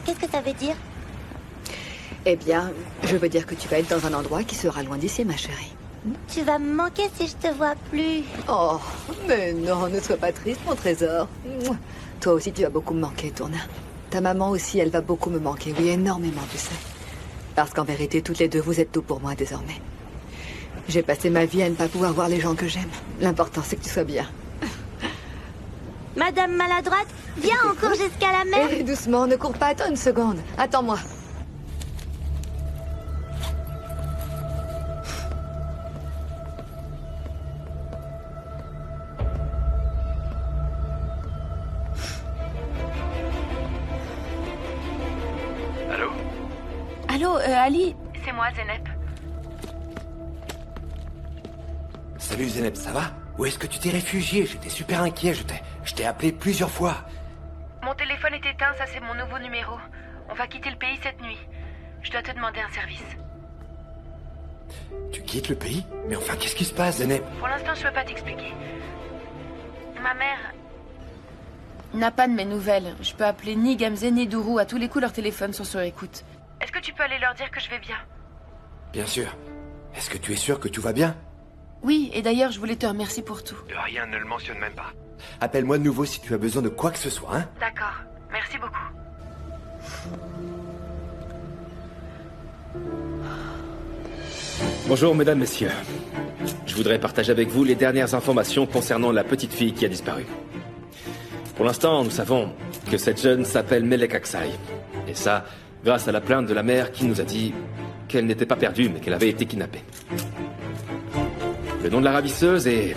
Qu'est-ce que ça veut dire? Eh bien, je veux dire que tu vas être dans un endroit qui sera loin d'ici, ma chérie. Tu vas me manquer si je te vois plus. Oh, mais non, ne sois pas triste, mon trésor. Toi aussi, tu vas beaucoup me manquer, Tourna. Ta maman aussi, elle va beaucoup me manquer, oui, énormément, tu sais. Parce qu'en vérité, toutes les deux, vous êtes tout pour moi désormais. J'ai passé ma vie à ne pas pouvoir voir les gens que j'aime. L'important, c'est que tu sois bien. Madame Maladroite, viens, on court jusqu'à la mer. Hé, doucement, ne cours pas, attends une seconde. Attends-moi. Allô? Allô, Ali? C'est moi, Zenep. Salut Zenep, ça va? Où est-ce que tu t'es réfugié? J'étais super inquiet, je t'ai appelé plusieurs fois. Mon téléphone est éteint, ça c'est mon nouveau numéro. On va quitter le pays cette nuit. Je dois te demander un service. Tu quittes le pays? Mais enfin, qu'est-ce qui se passe, Zenep? Pour l'instant, je peux pas t'expliquer. Ma mère... N'a pas de mes nouvelles. Je peux appeler ni Gamze ni Dourou. À tous les coups, leurs téléphones sont sur écoute. Est-ce que tu peux aller leur dire que je vais bien? Bien sûr. Est-ce que tu es sûr que tout va bien? Oui, et d'ailleurs, je voulais te remercier pour tout. De rien, ne le mentionne même pas. Appelle-moi de nouveau si tu as besoin de quoi que ce soit, hein? D'accord. Merci beaucoup. Bonjour, mesdames, messieurs. Je voudrais partager avec vous les dernières informations concernant la petite fille qui a disparu. Pour l'instant, nous savons que cette jeune s'appelle Melek Aksai. Et ça, grâce à la plainte de la mère qui nous a dit qu'elle n'était pas perdue, mais qu'elle avait été kidnappée. Le nom de la ravisseuse est...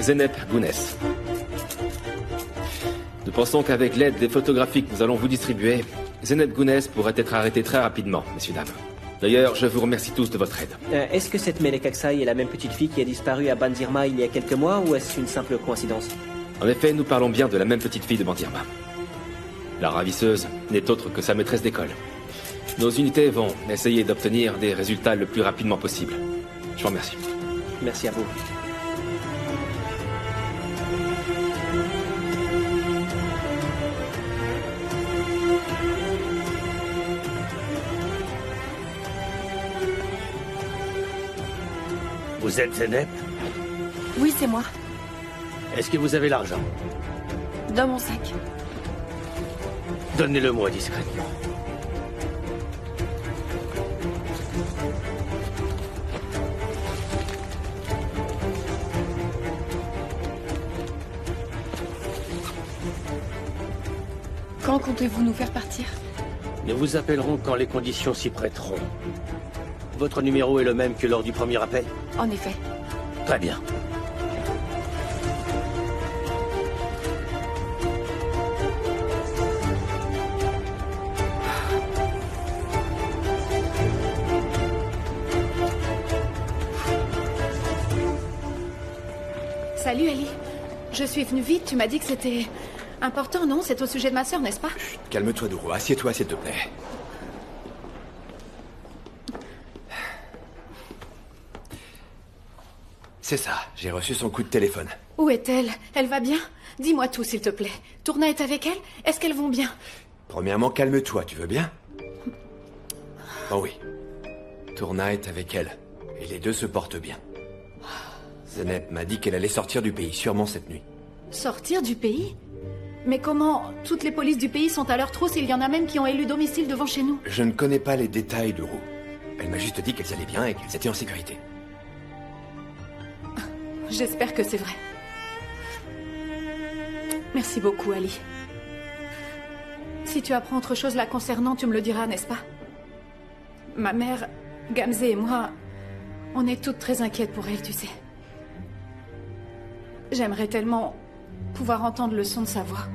Zenep Gounès. Nous pensons qu'avec l'aide des photographies que nous allons vous distribuer, Zenep Gounès pourrait être arrêtée très rapidement, messieurs, dames. D'ailleurs, je vous remercie tous de votre aide. Est-ce que cette Melek Aksai est la même petite fille qui a disparu à Bandirma il y a quelques mois, ou est-ce une simple coïncidence? En effet, nous parlons bien de la même petite fille de Bandirma. La ravisseuse n'est autre que sa maîtresse d'école. Nos unités vont essayer d'obtenir des résultats le plus rapidement possible. Je vous remercie. Merci à vous. Vous êtes Zenep? Oui, c'est moi. Est-ce que vous avez l'argent? Dans mon sac. Donnez-le-moi discrètement. Quand comptez-vous nous faire partir? Nous vous appellerons quand les conditions s'y prêteront. Votre numéro est le même que lors du premier appel? En effet. Très bien. Salut, Ali. Je suis venue vite, tu m'as dit que c'était important, non? C'est au sujet de ma sœur, n'est-ce pas? Calme-toi, Douro. Assieds-toi, s'il te plaît. C'est ça, j'ai reçu son coup de téléphone. Où est-elle? Elle va bien? Dis-moi tout, s'il te plaît. Tourna est avec elle? Est-ce qu'elles vont bien? Premièrement, calme-toi, tu veux bien? Oh oui. Tourna est avec elle. Et les deux se portent bien. Zenep m'a dit qu'elle allait sortir du pays, sûrement cette nuit. Sortir du pays? Mais comment? Toutes les polices du pays sont à leur trousse et il y en a même qui ont élu domicile devant chez nous. Je ne connais pas les détails de Roux. Elle m'a juste dit qu'elles allaient bien et qu'elles étaient en sécurité. J'espère que c'est vrai. Merci beaucoup, Ali. Si tu apprends autre chose la concernant, tu me le diras, n'est-ce pas? Ma mère, Gamze et moi, on est toutes très inquiètes pour elle, tu sais. J'aimerais tellement pouvoir entendre le son de sa voix.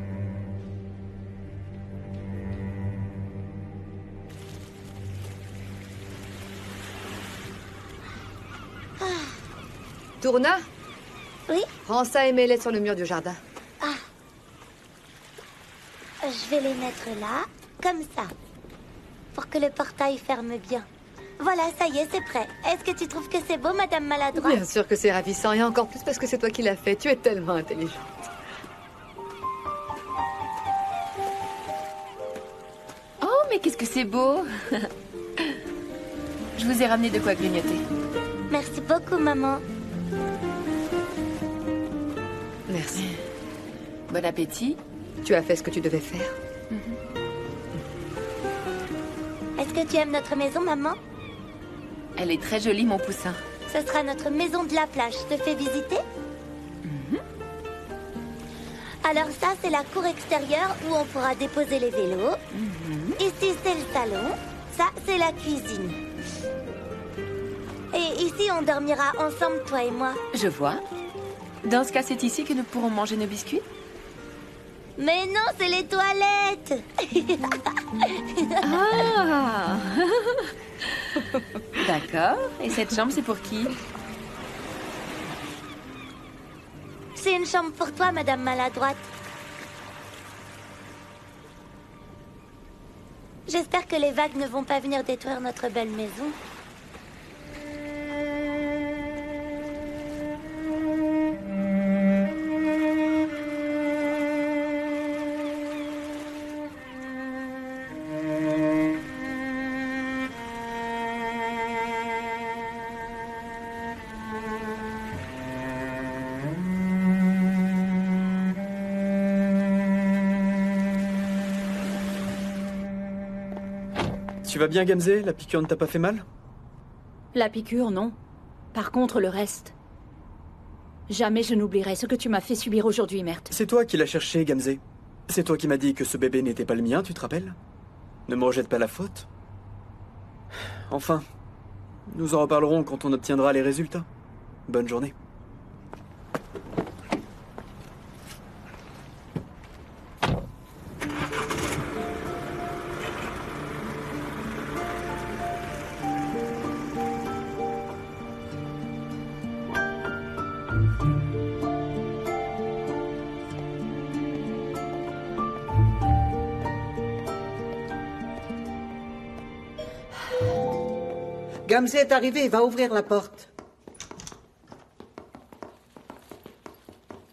Tourna? Oui? Prends ça et mets-les sur le mur du jardin. Ah. Je vais les mettre là, comme ça. Pour que le portail ferme bien. Voilà, ça y est, c'est prêt. Est-ce que tu trouves que c'est beau, Madame Maladroite? Bien sûr que c'est ravissant, et encore plus parce que c'est toi qui l'as fait. Tu es tellement intelligente. Oh, mais qu'est-ce que c'est beau! Je vous ai ramené de quoi grignoter. Merci beaucoup, maman. Merci. Bon appétit. Tu as fait ce que tu devais faire. Est-ce que tu aimes notre maison, maman? Elle est très jolie, mon poussin. Ce sera notre maison de la plage. Je te fais visiter? Alors ça, c'est la cour extérieure où on pourra déposer les vélos. Ici, c'est le salon. Ça, c'est la cuisine. Et ici, on dormira ensemble, toi et moi. Je vois. Dans ce cas, c'est ici que nous pourrons manger nos biscuits? Mais non, c'est les toilettes. Ah. D'accord. Et cette chambre, c'est pour qui? C'est une chambre pour toi, Madame Maladroite. J'espère que les vagues ne vont pas venir détruire notre belle maison. Tu vas bien, Gamze? La piqûre ne t'a pas fait mal? La piqûre, non. Par contre, le reste. Jamais je n'oublierai ce que tu m'as fait subir aujourd'hui, Mert. C'est toi qui l'as cherché, Gamze. C'est toi qui m'as dit que ce bébé n'était pas le mien, tu te rappelles? Ne me rejette pas la faute. Enfin, nous en reparlerons quand on obtiendra les résultats. Bonne journée. Gamze est arrivé, va ouvrir la porte.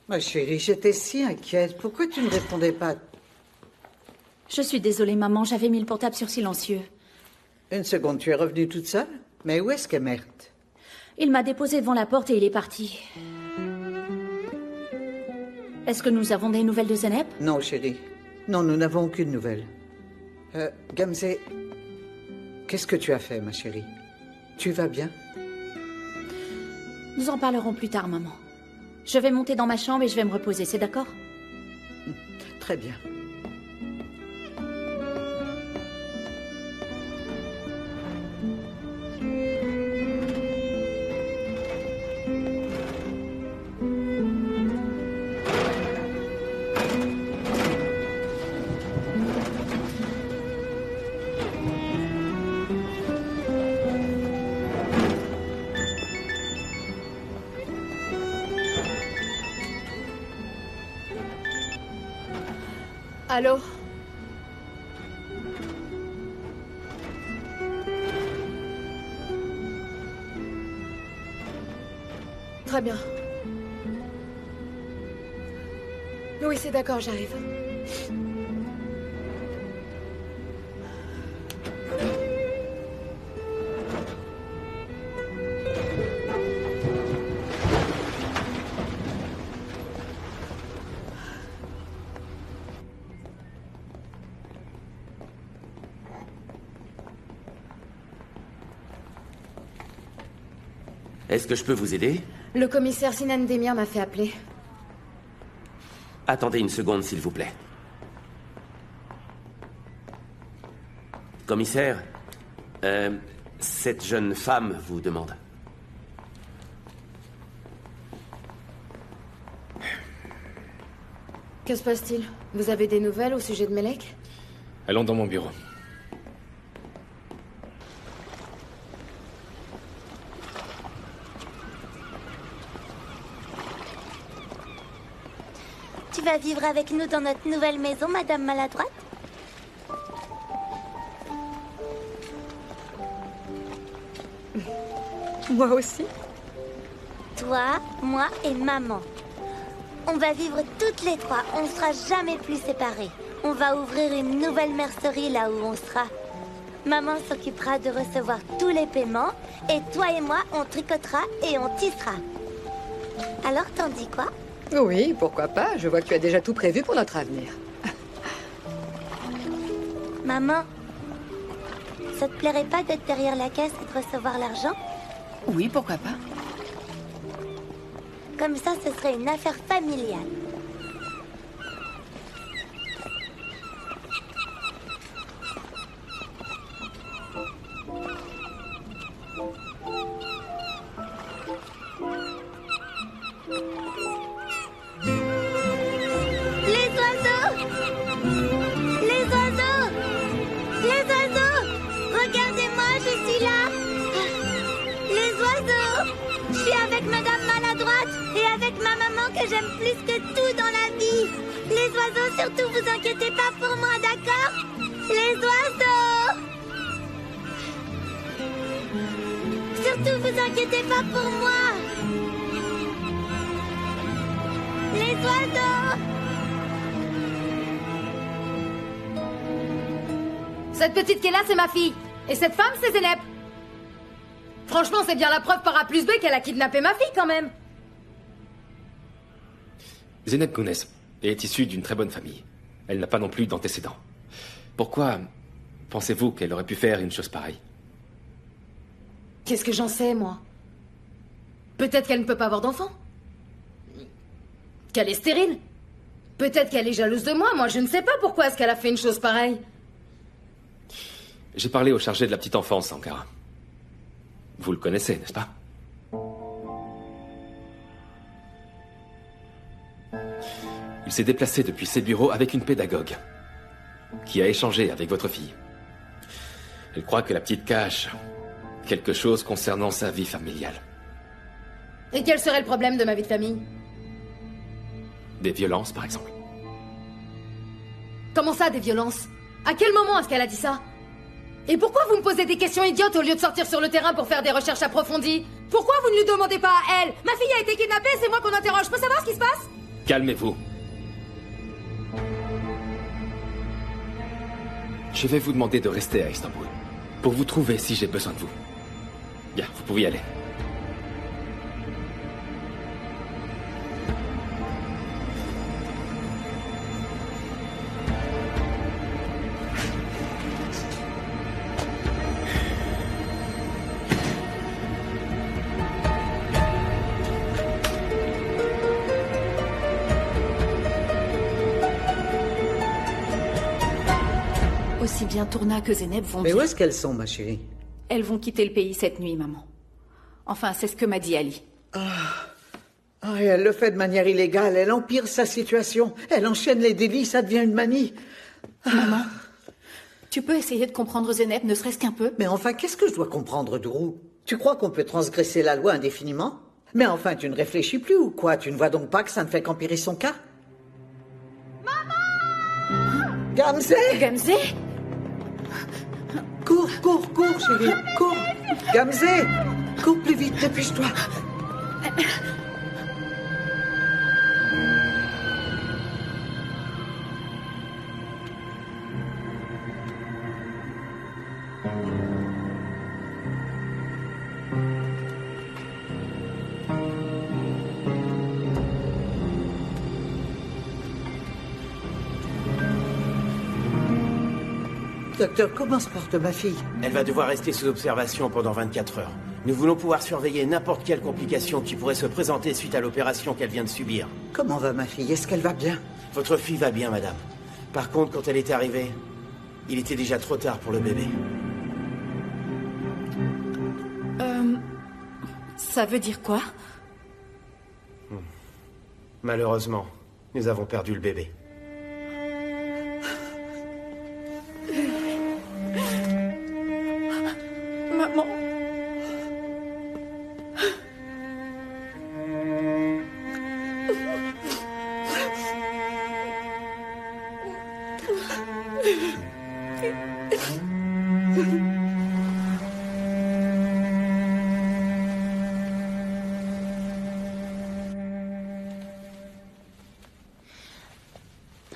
Ma chérie, j'étais si inquiète. Pourquoi tu ne répondais pas? Je suis désolée, maman, j'avais mis le portable sur silencieux. Une seconde, tu es revenue toute seule? Mais où est-ce qu'est Mert? Il m'a déposé devant la porte et il est parti. Est-ce que nous avons des nouvelles de Zenep? Non, chérie. Non, nous n'avons aucune nouvelle. Gamze, qu'est-ce que tu as fait, ma chérie? Tu vas bien? Nous en parlerons plus tard, maman. Je vais monter dans ma chambre et je vais me reposer, c'est d'accord? Très bien. Allô? Très bien. Oui, c'est d'accord, j'arrive. Est-ce que je peux vous aider? Le commissaire Sinan Demir m'a fait appeler. Attendez une seconde, s'il vous plaît. Commissaire, cette jeune femme vous demande. Que se passe-t-il? Vous avez des nouvelles au sujet de Melek? Allons dans mon bureau. Tu vas vivre avec nous dans notre nouvelle maison, Madame Maladroite? Moi aussi? Toi, moi et maman. On va vivre toutes les trois. On ne sera jamais plus séparés. On va ouvrir une nouvelle mercerie là où on sera. Maman s'occupera de recevoir tous les paiements. Et toi et moi, on tricotera et on tissera. Alors, t'en dis quoi? Oui, pourquoi pas. Je vois que tu as déjà tout prévu pour notre avenir. Maman, ça te plairait pas d'être derrière la caisse et de recevoir l'argent? Oui, pourquoi pas. Comme ça, ce serait une affaire familiale. Les oiseaux! Les oiseaux! Les oiseaux! Regardez-moi, je suis là! Les oiseaux! Je suis avec Madame Maladroite et avec ma maman que j'aime plus que tout dans la vie! Les oiseaux, surtout vous inquiétez pas pour moi, d'accord? Les oiseaux! Surtout vous inquiétez pas pour moi! Les oiseaux! Cette petite qui est là, c'est ma fille. Et cette femme, c'est Zenep. Franchement, c'est bien la preuve par A plus B qu'elle a kidnappé ma fille, quand même. Zenep Kounes est issue d'une très bonne famille. Elle n'a pas non plus d'antécédents. Pourquoi pensez-vous qu'elle aurait pu faire une chose pareille? Qu'est-ce que j'en sais, moi? Peut-être qu'elle ne peut pas avoir d'enfant. Qu'elle est stérile. Peut-être qu'elle est jalouse de moi. Moi, je ne sais pas pourquoi est-ce qu'elle a fait une chose pareille. J'ai parlé au chargé de la petite enfance, Sankara. Vous le connaissez, n'est-ce pas? Il s'est déplacé depuis ses bureaux avec une pédagogue qui a échangé avec votre fille. Elle croit que la petite cache quelque chose concernant sa vie familiale. Et quel serait le problème de ma vie de famille? Des violences, par exemple. Comment ça, des violences? À quel moment est-ce qu'elle a dit ça? Et pourquoi vous me posez des questions idiotes au lieu de sortir sur le terrain pour faire des recherches approfondies? Pourquoi vous ne lui demandez pas à elle? Ma fille a été kidnappée, c'est moi qu'on interroge. Je peux savoir ce qui se passe? Calmez-vous. Je vais vous demander de rester à Istanbul pour vous trouver si j'ai besoin de vous. Bien, vous pouvez y aller. Aussi bien Tourna que Zenep vont Mais bien. où est-ce qu'elles sont, ma chérie? Elles vont quitter le pays cette nuit, maman. Enfin, c'est ce que m'a dit Ali. Ah, et elle le fait de manière illégale. Elle empire sa situation. Elle enchaîne les délits, ça devient une manie. Maman, tu peux essayer de comprendre Zenep, ne serait-ce qu'un peu? Mais enfin, qu'est-ce que je dois comprendre, Dourou? Tu crois qu'on peut transgresser la loi indéfiniment? Mais enfin, tu ne réfléchis plus ou quoi? Tu ne vois donc pas que ça ne fait qu'empirer son cas? Maman! Gamze! Gamze? Cours, cours, cours, chérie, cours! Gamze! Cours plus vite, dépêche-toi! Docteur, comment se porte ma fille? Elle va devoir rester sous observation pendant 24 heures. Nous voulons pouvoir surveiller n'importe quelle complication qui pourrait se présenter suite à l'opération qu'elle vient de subir. Comment va ma fille? Est-ce qu'elle va bien? Votre fille va bien, madame. Par contre, quand elle est arrivée, il était déjà trop tard pour le bébé. Ça veut dire quoi? Malheureusement, nous avons perdu le bébé. Maman.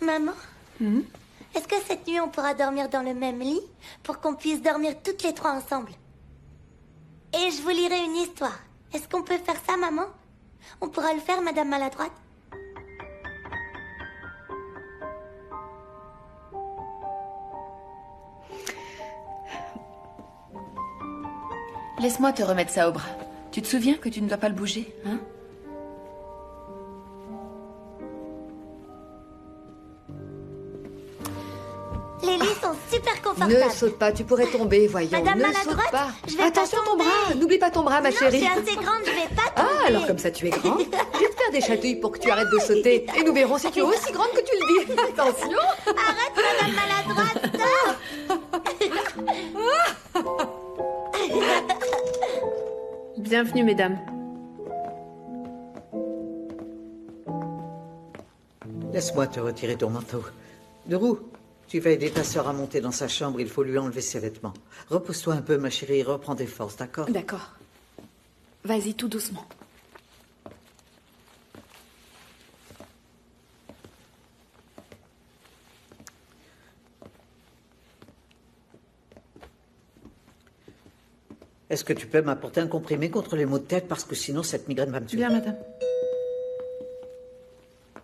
Maman, est-ce que cette nuit on pourra dormir dans le même lit pour qu'on puisse dormir toutes les trois ensemble? Et je vous lirai une histoire. Est-ce qu'on peut faire ça, maman? On pourra le faire, Madame Maladroite? Laisse-moi te remettre ça au bras. Tu te souviens que tu ne dois pas le bouger, hein? Les lits sont super confortables. Ne saute pas, tu pourrais tomber, voyons. Madame ne maladroite, saute pas. je vais Attention pas ton tomber. bras, n'oublie pas ton bras, ma Non, chérie. je suis assez grande, je vais pas tomber. Ah, alors comme ça tu es grande, je vais te faire des chatouilles pour que tu arrêtes de sauter. Et nous verrons si tu es aussi grande que tu le dis. Attention. Arrête, madame maladroite, stop. Bienvenue, mesdames. Laisse-moi te retirer ton manteau. Leroux, tu vas aider ta sœur à monter dans sa chambre, il faut lui enlever ses vêtements. Repose-toi un peu, ma chérie, reprends des forces, d'accord? D'accord. Vas-y, tout doucement. Est-ce que tu peux m'apporter un comprimé contre les maux de tête, parce que sinon cette migraine va me tuer? Bien, madame.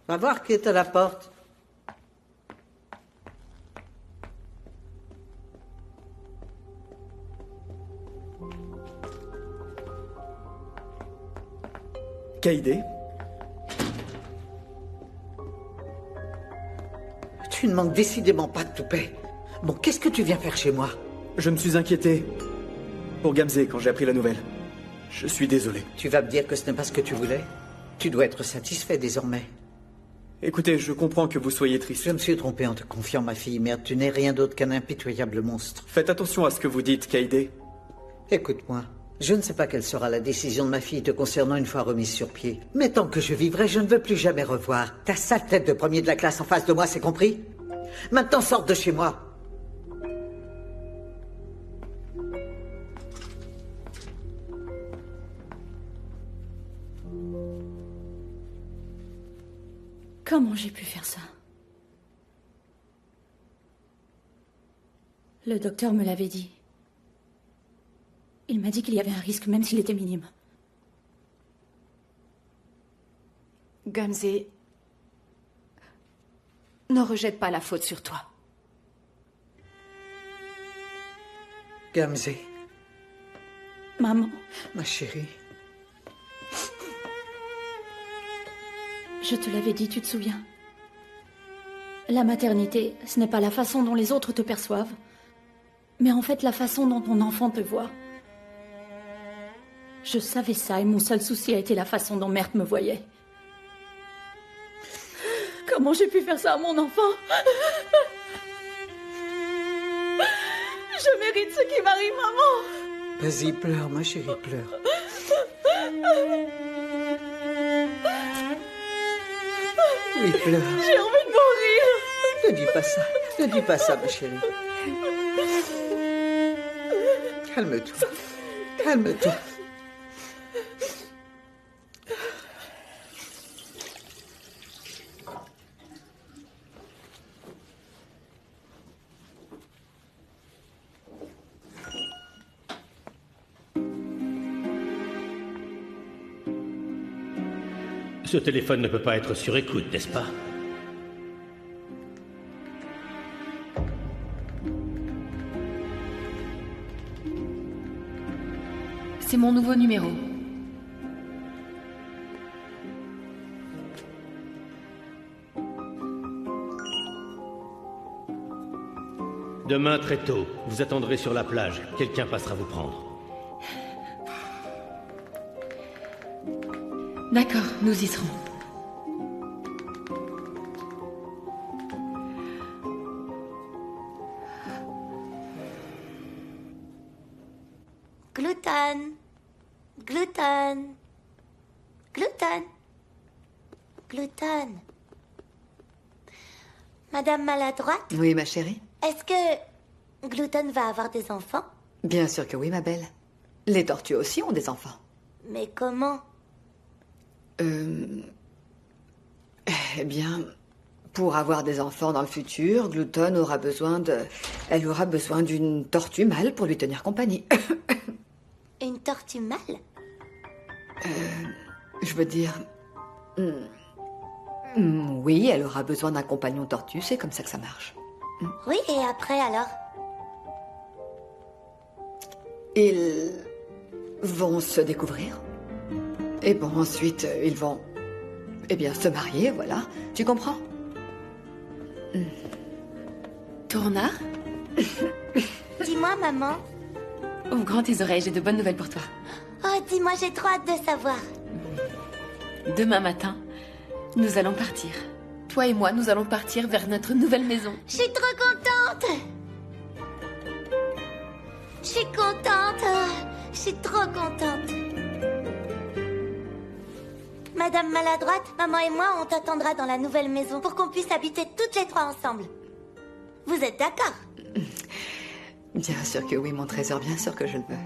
Va voir qui est à la porte. Kaïdé? Tu ne manques décidément pas de toupet. Bon, qu'est-ce que tu viens faire chez moi? Je me suis inquiété pour Gamzé quand j'ai appris la nouvelle. Je suis désolé. Tu vas me dire que ce n'est pas ce que tu voulais? Tu dois être satisfait désormais. Écoutez, je comprends que vous soyez triste. Je me suis trompé en te confiant ma fille, merde. Tu n'es rien d'autre qu'un impitoyable monstre. Faites attention à ce que vous dites, Kaïdé. Écoute-moi. Je ne sais pas quelle sera la décision de ma fille te concernant une fois remise sur pied. Mais tant que je vivrai, je ne veux plus jamais revoir ta sale tête de premier de la classe en face de moi, c'est compris? Maintenant, sors de chez moi. Comment j'ai pu faire ça? Le docteur me l'avait dit. Il m'a dit qu'il y avait un risque, même s'il était minime. Gamzé, ne rejette pas la faute sur toi. Gamzé. Maman. Ma chérie. Je te l'avais dit, tu te souviens? La maternité, ce n'est pas la façon dont les autres te perçoivent, mais en fait la façon dont ton enfant te voit. Je savais ça et mon seul souci a été la façon dont Mert me voyait. Comment j'ai pu faire ça à mon enfant? Je mérite ce qui m'arrive, maman. Vas-y, pleure, ma chérie, pleure. Oui, pleure. J'ai envie de mourir. Ne dis pas ça. Ne dis pas ça, ma chérie. Calme-toi. Calme-toi. Ce téléphone ne peut pas être sur écoute, n'est-ce pas? C'est mon nouveau numéro. Demain très tôt, vous attendrez sur la plage. Quelqu'un passera vous prendre. D'accord, nous y serons. Gluten. Gluten. Gluten. Gluten. Madame maladroite, Oui, ma chérie? est-ce que Gluten va avoir des enfants? Bien sûr que oui, ma belle. Les tortues aussi ont des enfants. Mais comment? Eh bien, pour avoir des enfants dans le futur, Gluten aura besoin de... Elle aura besoin d'une tortue mâle pour lui tenir compagnie. Une tortue mâle? Je veux dire... oui, elle aura besoin d'un compagnon tortue, c'est comme ça que ça marche. Oui, et après alors? Ils vont se découvrir. Et bon, ensuite, ils vont... Eh bien, se marier, voilà. Tu comprends? Tourna? Dis-moi, maman. Ouvre grand tes oreilles, j'ai de bonnes nouvelles pour toi. Oh, dis-moi, j'ai trop hâte de savoir. Demain matin, nous allons partir. Toi et moi, nous allons partir vers notre nouvelle maison. Je suis trop contente. Je suis contente. Je suis trop contente. Madame Maladroite, maman et moi, on t'attendra dans la nouvelle maison pour qu'on puisse habiter toutes les trois ensemble. Vous êtes d'accord? Bien sûr que oui, mon trésor, bien sûr que je le veux.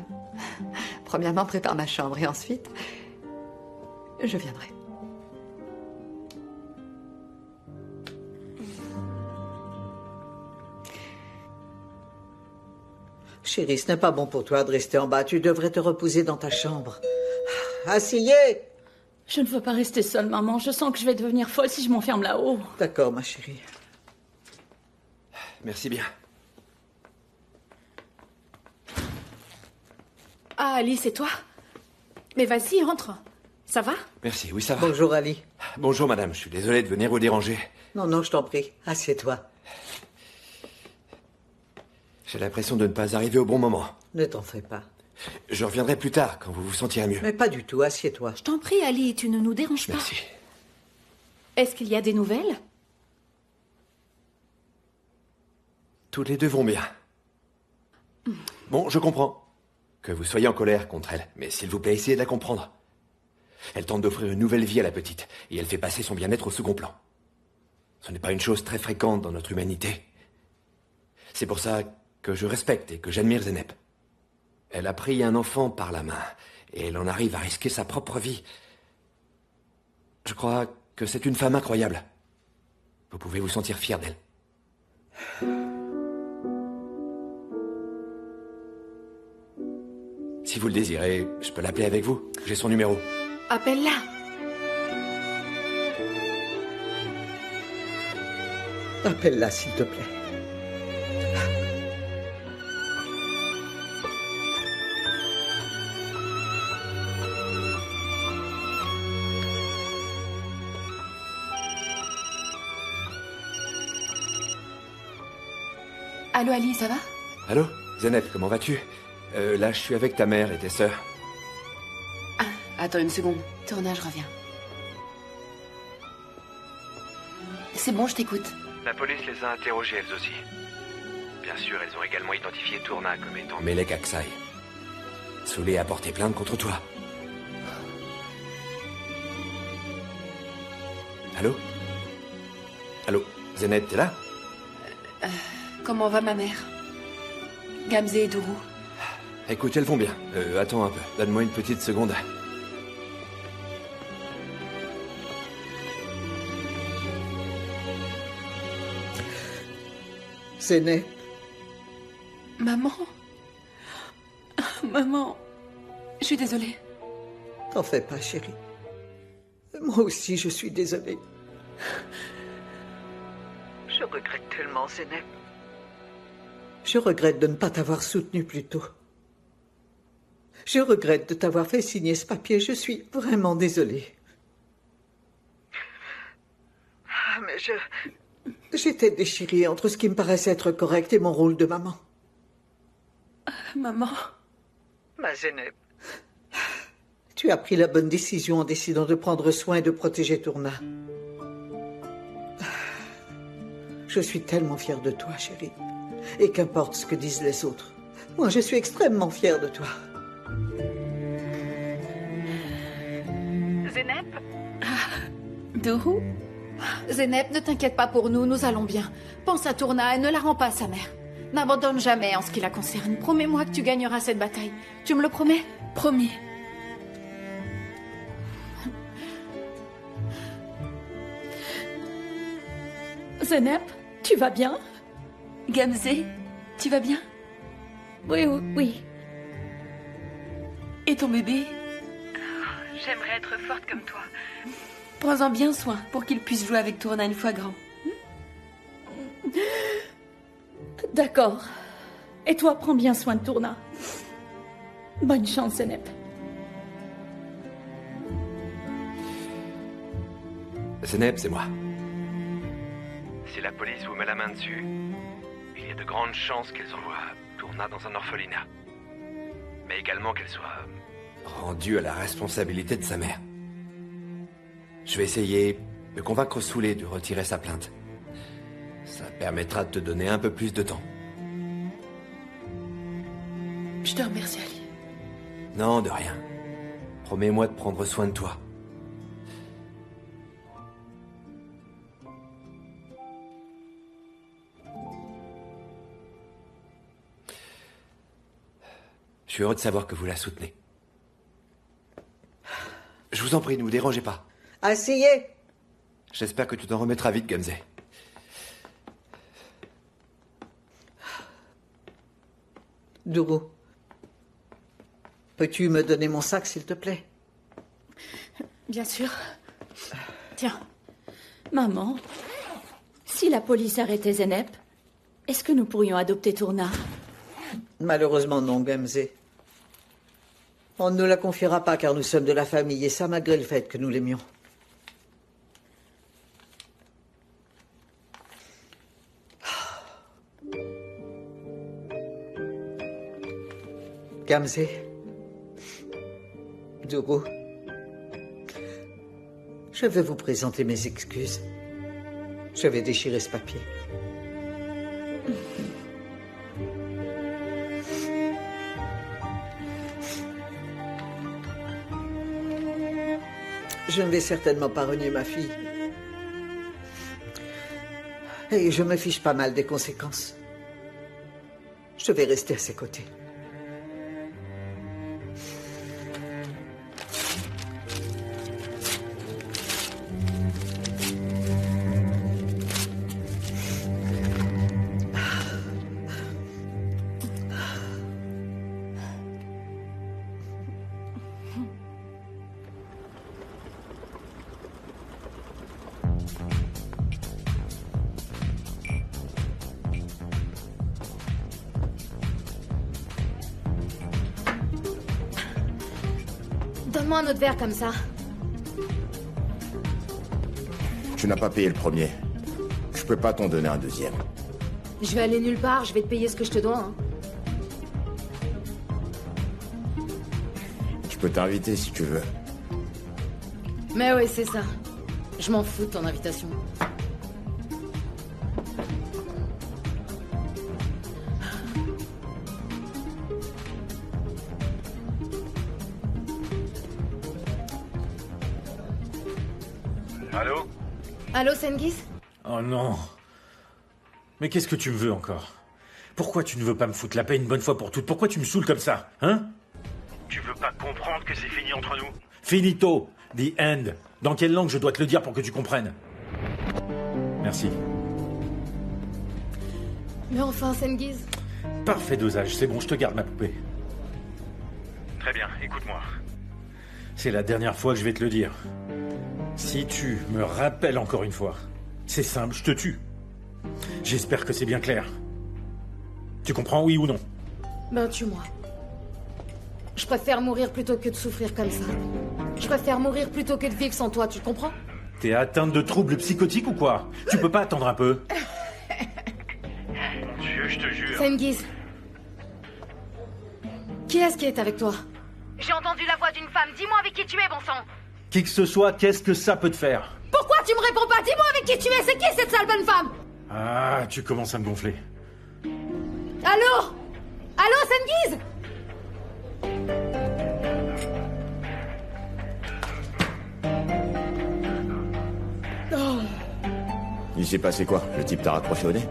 Premièrement, prépare ma chambre et ensuite, je viendrai. Chérie, ce n'est pas bon pour toi de rester en bas. Tu devrais te reposer dans ta chambre. Asseyez! Je ne veux pas rester seule, maman. Je sens que je vais devenir folle si je m'enferme là-haut. D'accord, ma chérie. Merci bien. Ah, Ali, c'est toi? Mais vas-y, entre. Ça va? Merci, oui, ça va. Bonjour, Ali. Bonjour, madame. Je suis désolé de venir vous déranger. Non, non, je t'en prie. Assieds-toi. J'ai l'impression de ne pas arriver au bon moment. Ne t'en fais pas. Je reviendrai plus tard, quand vous vous sentirez mieux. Mais pas du tout. Assieds-toi. Je t'en prie, Ali, tu ne nous déranges pas. Merci. Est-ce qu'il y a des nouvelles? Toutes les deux vont bien. Bon, je comprends que vous soyez en colère contre elle, mais s'il vous plaît, essayez de la comprendre. Elle tente d'offrir une nouvelle vie à la petite, et elle fait passer son bien-être au second plan. Ce n'est pas une chose très fréquente dans notre humanité. C'est pour ça que je respecte et que j'admire Zenep. Elle a pris un enfant par la main, et elle en arrive à risquer sa propre vie. Je crois que c'est une femme incroyable. Vous pouvez vous sentir fier d'elle. Si vous le désirez, je peux l'appeler avec vous. J'ai son numéro. Appelle-la. Appelle-la, s'il te plaît. Allô, Ali, ça va? Allô, Zenep, comment vas-tu? Là, je suis avec ta mère et tes sœurs. Ah, attends une seconde. Tournage, reviens. C'est bon, je t'écoute. La police les a interrogées, elles aussi. Bien sûr, elles ont également identifié Tourna comme étant Melek Aksai. Soulé a porté plainte contre toi. Allô? Allô? Zenep, t'es là? Comment va ma mère? Gamze et Dourou? Écoute, elles vont bien. Attends un peu. Donne-moi une petite seconde. Zenep. Maman? Maman, je suis désolée. T'en fais pas, chérie. Moi aussi, je suis désolée. Je regrette tellement, Zenep. Je regrette de ne pas t'avoir soutenu plus tôt. Je regrette de t'avoir fait signer ce papier. Je suis vraiment désolée. Ah, mais j'étais déchirée entre ce qui me paraissait être correct et mon rôle de maman. Maman? Ma Zenep, tu as pris la bonne décision en décidant de prendre soin et de protéger Tourna. Je suis tellement fière de toi, chérie. Et qu'importe ce que disent les autres, moi, je suis extrêmement fière de toi. Zenep? Dourou? Zenep, ne t'inquiète pas pour nous, nous allons bien. Pense à Tourna et ne la rends pas à sa mère. N'abandonne jamais en ce qui la concerne. Promets-moi que tu gagneras cette bataille. Tu me le promets? Promis. Zenep, tu vas bien? Gamze, tu vas bien? Oui, oui, oui. Et ton bébé? J'aimerais être forte comme toi. Prends-en bien soin pour qu'il puisse jouer avec Tourna une fois grand. D'accord. Et toi, prends bien soin de Tourna. Bonne chance, Zenep. Zenep, c'est moi. Si la police vous met la main dessus, de grandes chances qu'elles envoient Tourna dans un orphelinat. Mais également qu'elle soit rendue à la responsabilité de sa mère. Je vais essayer de convaincre Soulé de retirer sa plainte. Ça permettra de te donner un peu plus de temps. Je te remercie, Ali. Non, de rien. Promets-moi de prendre soin de toi. Je suis heureux de savoir que vous la soutenez. Je vous en prie, ne vous dérangez pas. Asseyez. J'espère que tu t'en remettras vite, Gamze. Duru, peux-tu me donner mon sac, s'il te plaît? Bien sûr. Tiens. Maman, si la police arrêtait Zenep, est-ce que nous pourrions adopter Tourna? Malheureusement non, Gamze. On ne la confiera pas car nous sommes de la famille, et ça malgré le fait que nous l'aimions. Gamze, Duru, je vais vous présenter mes excuses. Je vais déchirer ce papier. Je ne vais certainement pas renier ma fille. Et je me fiche pas mal des conséquences. Je vais rester à ses côtés. Donne-moi un autre verre comme ça. Tu n'as pas payé le premier. Je peux pas t'en donner un deuxième. Je vais aller nulle part, je vais te payer ce que je te dois. Hein. Je peux t'inviter si tu veux. Mais oui, c'est ça. Je m'en fous de ton invitation. Allô? Allô, Senghis? Oh non. Mais qu'est-ce que tu me veux encore? Pourquoi tu ne veux pas me foutre la paix une bonne fois pour toutes? Pourquoi tu me saoules comme ça, hein? Tu veux pas comprendre que c'est fini entre nous? Finito. The end. Dans quelle langue je dois te le dire pour que tu comprennes? Merci. Mais enfin, Senghis. Parfait dosage, c'est bon, je te garde ma poupée. Très bien, écoute-moi. C'est la dernière fois que je vais te le dire. Si tu me rappelles encore une fois, c'est simple, je te tue. J'espère que c'est bien clair. Tu comprends, oui ou non? Ben, tue-moi. Je préfère mourir plutôt que de souffrir comme ça. Je préfère mourir plutôt que de vivre sans toi, tu comprends? T'es atteinte de troubles psychotiques ou quoi? Tu peux pas attendre un peu? Mon Dieu, je te jure. Senghis. Qui est-ce qui est avec toi? J'ai entendu la voix d'une femme. Dis-moi avec qui tu es, bon sang. Qui que ce soit, qu'est-ce que ça peut te faire? Pourquoi tu me réponds pas? Dis-moi avec qui tu es, c'est qui cette sale bonne femme? Ah, tu commences à me gonfler. Allô? Allô, Senghis? Oh. Il s'est passé quoi? Le type t'a raccroché au nez?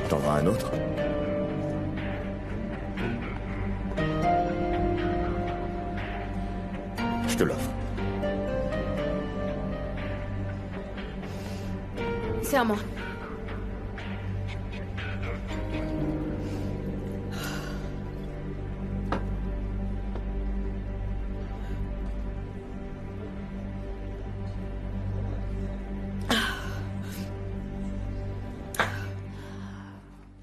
T'en veux un autre? Je te l'offre. C'est à moi.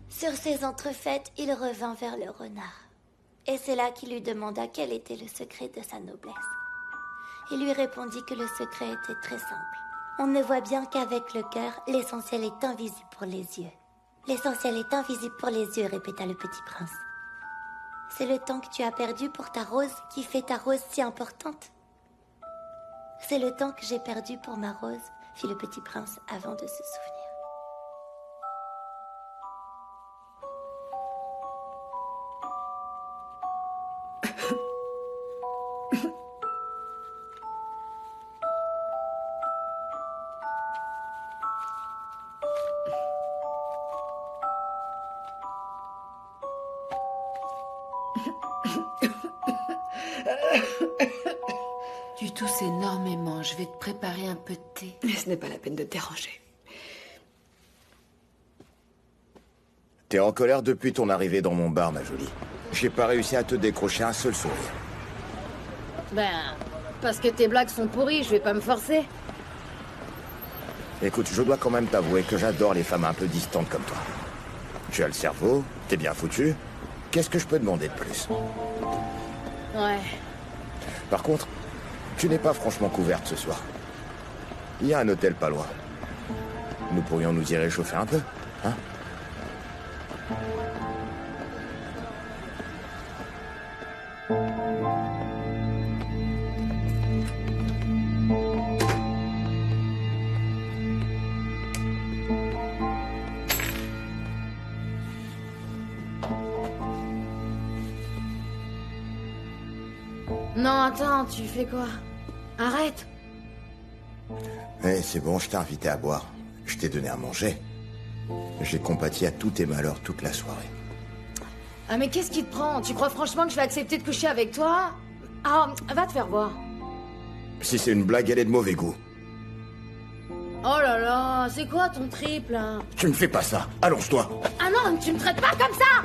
Sur ces entrefaites, il revint vers le renard. Et c'est là qu'il lui demanda quel était le secret de sa noblesse. Il lui répondit que le secret était très simple. On ne voit bien qu'avec le cœur, l'essentiel est invisible pour les yeux. L'essentiel est invisible pour les yeux, répéta le petit prince. C'est le temps que tu as perdu pour ta rose qui fait ta rose si importante. C'est le temps que j'ai perdu pour ma rose, fit le petit prince avant de se souvenir. Tu tousses énormément. Je vais te préparer un peu de thé. Mais ce n'est pas la peine de te déranger. T'es en colère depuis ton arrivée dans mon bar, ma jolie. J'ai pas réussi à te décrocher un seul sourire. Ben, parce que tes blagues sont pourries, je vais pas me forcer. Écoute, je dois quand même t'avouer que j'adore les femmes un peu distantes comme toi. Tu as le cerveau, t'es bien foutu. Qu'est-ce que je peux demander de plus? Ouais. Par contre, tu n'es pas franchement couverte ce soir. Il y a un hôtel pas loin. Nous pourrions nous y réchauffer un peu, hein? Non, attends, tu fais quoi? Arrête. Eh, c'est bon, je t'ai invité à boire. Je t'ai donné à manger. J'ai compati à tous tes malheurs toute la soirée. Ah mais qu'est-ce qui te prend? Tu crois franchement que je vais accepter de coucher avec toi? Ah, va te faire voir. Si c'est une blague, elle est de mauvais goût. Oh là là, c'est quoi ton trip, là? Tu ne fais pas ça. Allonge-toi. Ah non, tu me traites pas comme ça!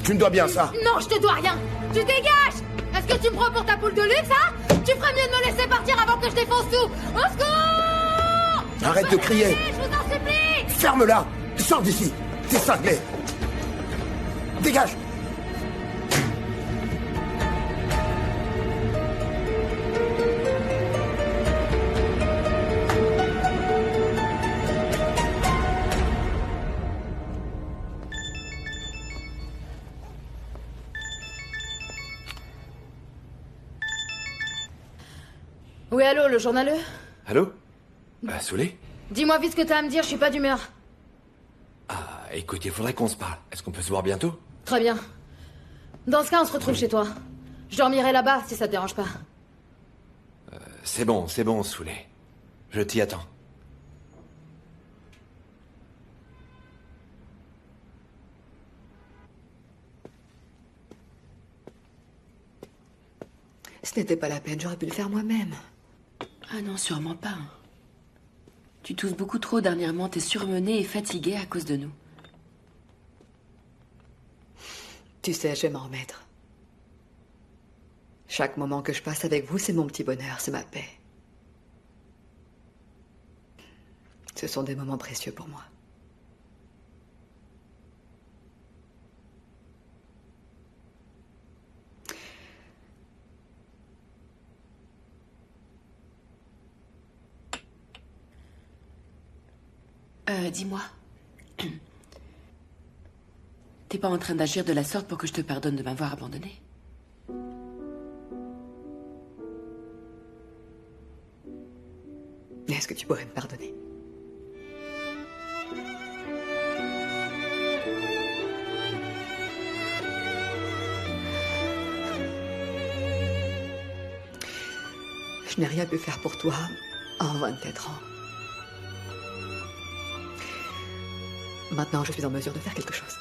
Tu me dois bien ça. Non, je te dois rien. Tu dégages! Est-ce que tu me prends pour ta poule de luxe, hein? Tu ferais mieux de me laisser partir avant que je défonce tout. Au secours! Arrête de crier. Je vous en supplie! Ferme-la. Sors d'ici. T'es cinglé. Dégage. Oui, allô, le journaleux? Allô? Soulé? Dis-moi vite ce que t'as à me dire, je suis pas d'humeur. Écoute, il faudrait qu'on se parle. Est-ce qu'on peut se voir bientôt? Très bien. Dans ce cas, on se retrouve chez toi. Je dormirai là-bas, si ça te dérange pas. C'est bon, Soulé. Je t'y attends. Ce n'était pas la peine, j'aurais pu le faire moi-même. Ah non, sûrement pas. Tu tousses beaucoup trop dernièrement, t'es surmenée et fatiguée à cause de nous. Tu sais, je vais m'en remettre. Chaque moment que je passe avec vous, c'est mon petit bonheur, c'est ma paix. Ce sont des moments précieux pour moi. Dis-moi. T'es pas en train d'agir de la sorte pour que je te pardonne de m'avoir abandonné? Est-ce que tu pourrais me pardonner? Je n'ai rien pu faire pour toi en 24 ans. Maintenant, je suis en mesure de faire quelque chose.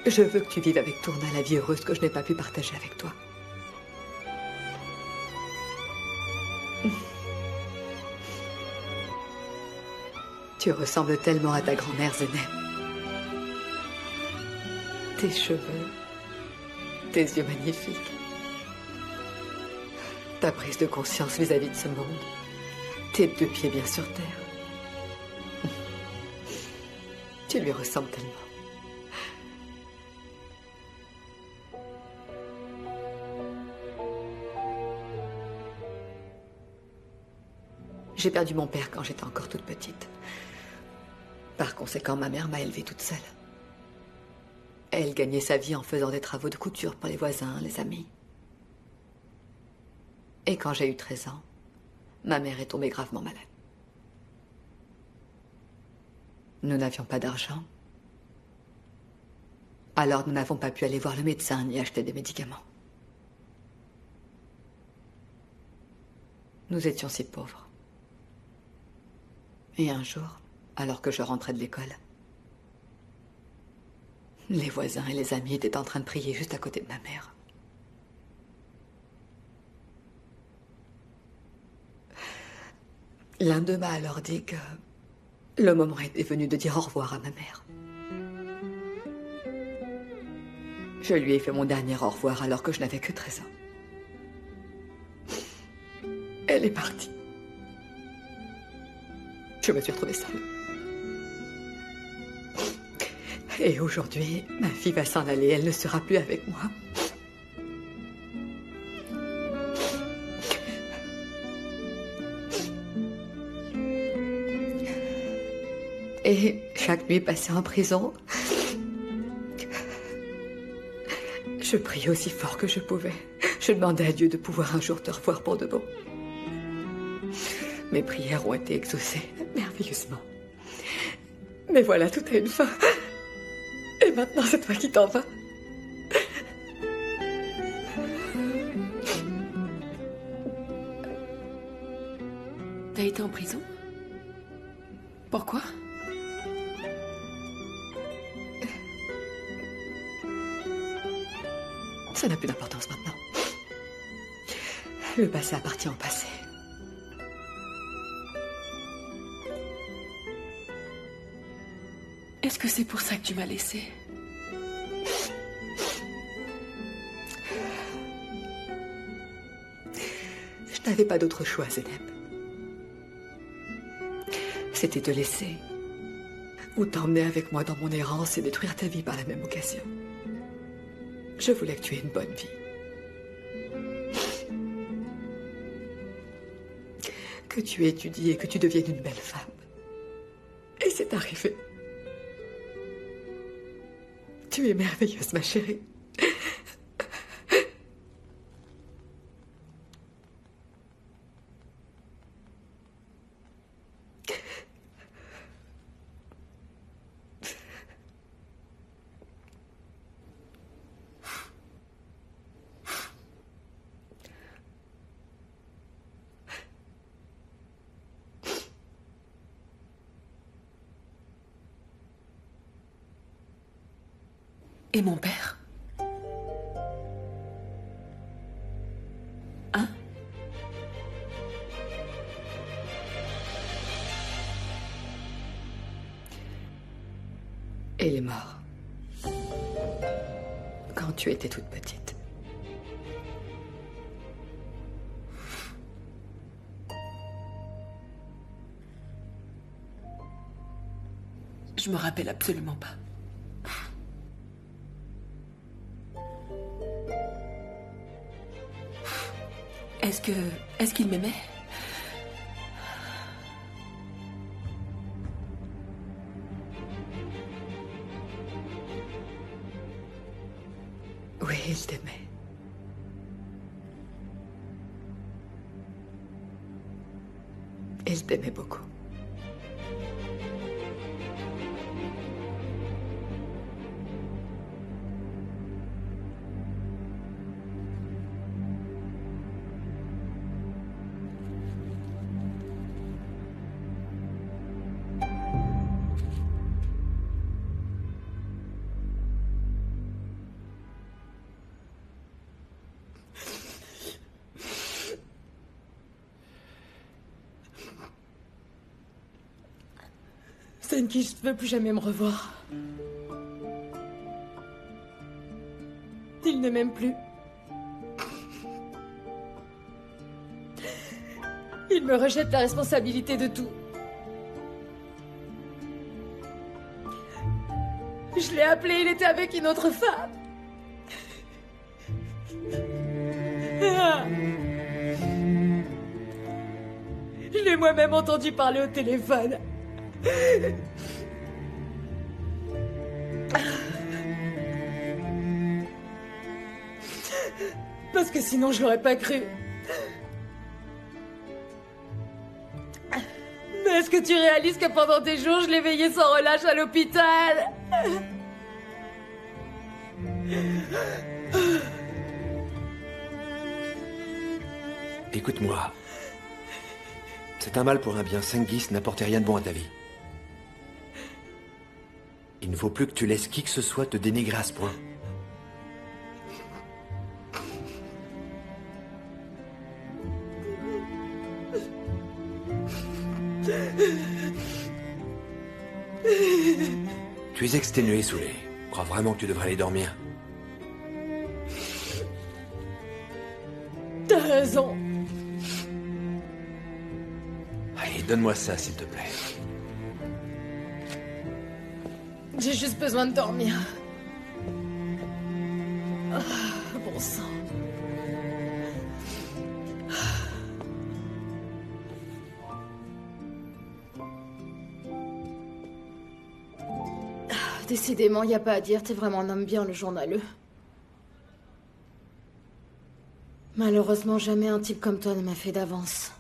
Je veux que tu vives avec Tourna la vie heureuse que je n'ai pas pu partager avec toi. Tu ressembles tellement à ta grand-mère, Zeneb. Tes cheveux, tes yeux magnifiques, ta prise de conscience vis-à-vis de ce monde, tes 2 pieds bien sur terre. Tu lui ressembles tellement. J'ai perdu mon père quand j'étais encore toute petite. Par conséquent, ma mère m'a élevée toute seule. Elle gagnait sa vie en faisant des travaux de couture pour les voisins, les amis. Et quand j'ai eu 13 ans, ma mère est tombée gravement malade. Nous n'avions pas d'argent. Alors nous n'avons pas pu aller voir le médecin ni acheter des médicaments. Nous étions si pauvres. Et un jour, alors que je rentrais de l'école, les voisins et les amis étaient en train de prier juste à côté de ma mère. L'un d'eux m'a alors dit que le moment était venu de dire au revoir à ma mère. Je lui ai fait mon dernier au revoir alors que je n'avais que 13 ans. Elle est partie. Je me suis retrouvée seule. Et aujourd'hui, ma fille va s'en aller, elle ne sera plus avec moi. Et chaque nuit passée en prison, je priais aussi fort que je pouvais. Je demandais à Dieu de pouvoir un jour te revoir pour de bon. Mes prières ont été exaucées merveilleusement. Mais voilà, tout a une fin. Et maintenant, c'est toi qui t'en vas. T'as été en prison? Pourquoi? Ça n'a plus d'importance maintenant. Le passé appartient au passé. Est-ce que c'est pour ça que tu m'as laissée? Je n'avais pas d'autre choix, Zénep. C'était te laisser ou t'emmener avec moi dans mon errance et détruire ta vie par la même occasion. Je voulais que tu aies une bonne vie. Que tu étudies et que tu deviennes une belle femme. Et c'est arrivé. Tu es merveilleuse, ma chérie. Et mon père? Hein? Il est mort. Quand tu étais toute petite. Je me rappelle absolument pas. Est-ce qu'il m'aimait? Oui, il t'aimait. Il t'aimait beaucoup. Senki, je ne veux plus jamais me revoir. Il ne m'aime plus. Il me rejette la responsabilité de tout. Je l'ai appelé, il était avec une autre femme. Je l'ai moi-même entendu parler au téléphone. Parce que sinon, je l'aurais pas cru. Mais est-ce que tu réalises que pendant des jours, je l'ai veillé sans relâche à l'hôpital? Écoute-moi. C'est un mal pour un bien. Senghis n'apportait rien de bon à ta vie. Il ne faut plus que tu laisses qui que ce soit te dénigrer à ce point. Tu es exténué, Soulé. Je crois vraiment que tu devrais aller dormir. T'as raison. Allez, donne-moi ça, s'il te plaît. J'ai juste besoin de dormir. Ah, bon sang. Décidément, y a pas à dire, t'es vraiment un homme bien, le journaleux. Malheureusement, jamais un type comme toi ne m'a fait d'avance.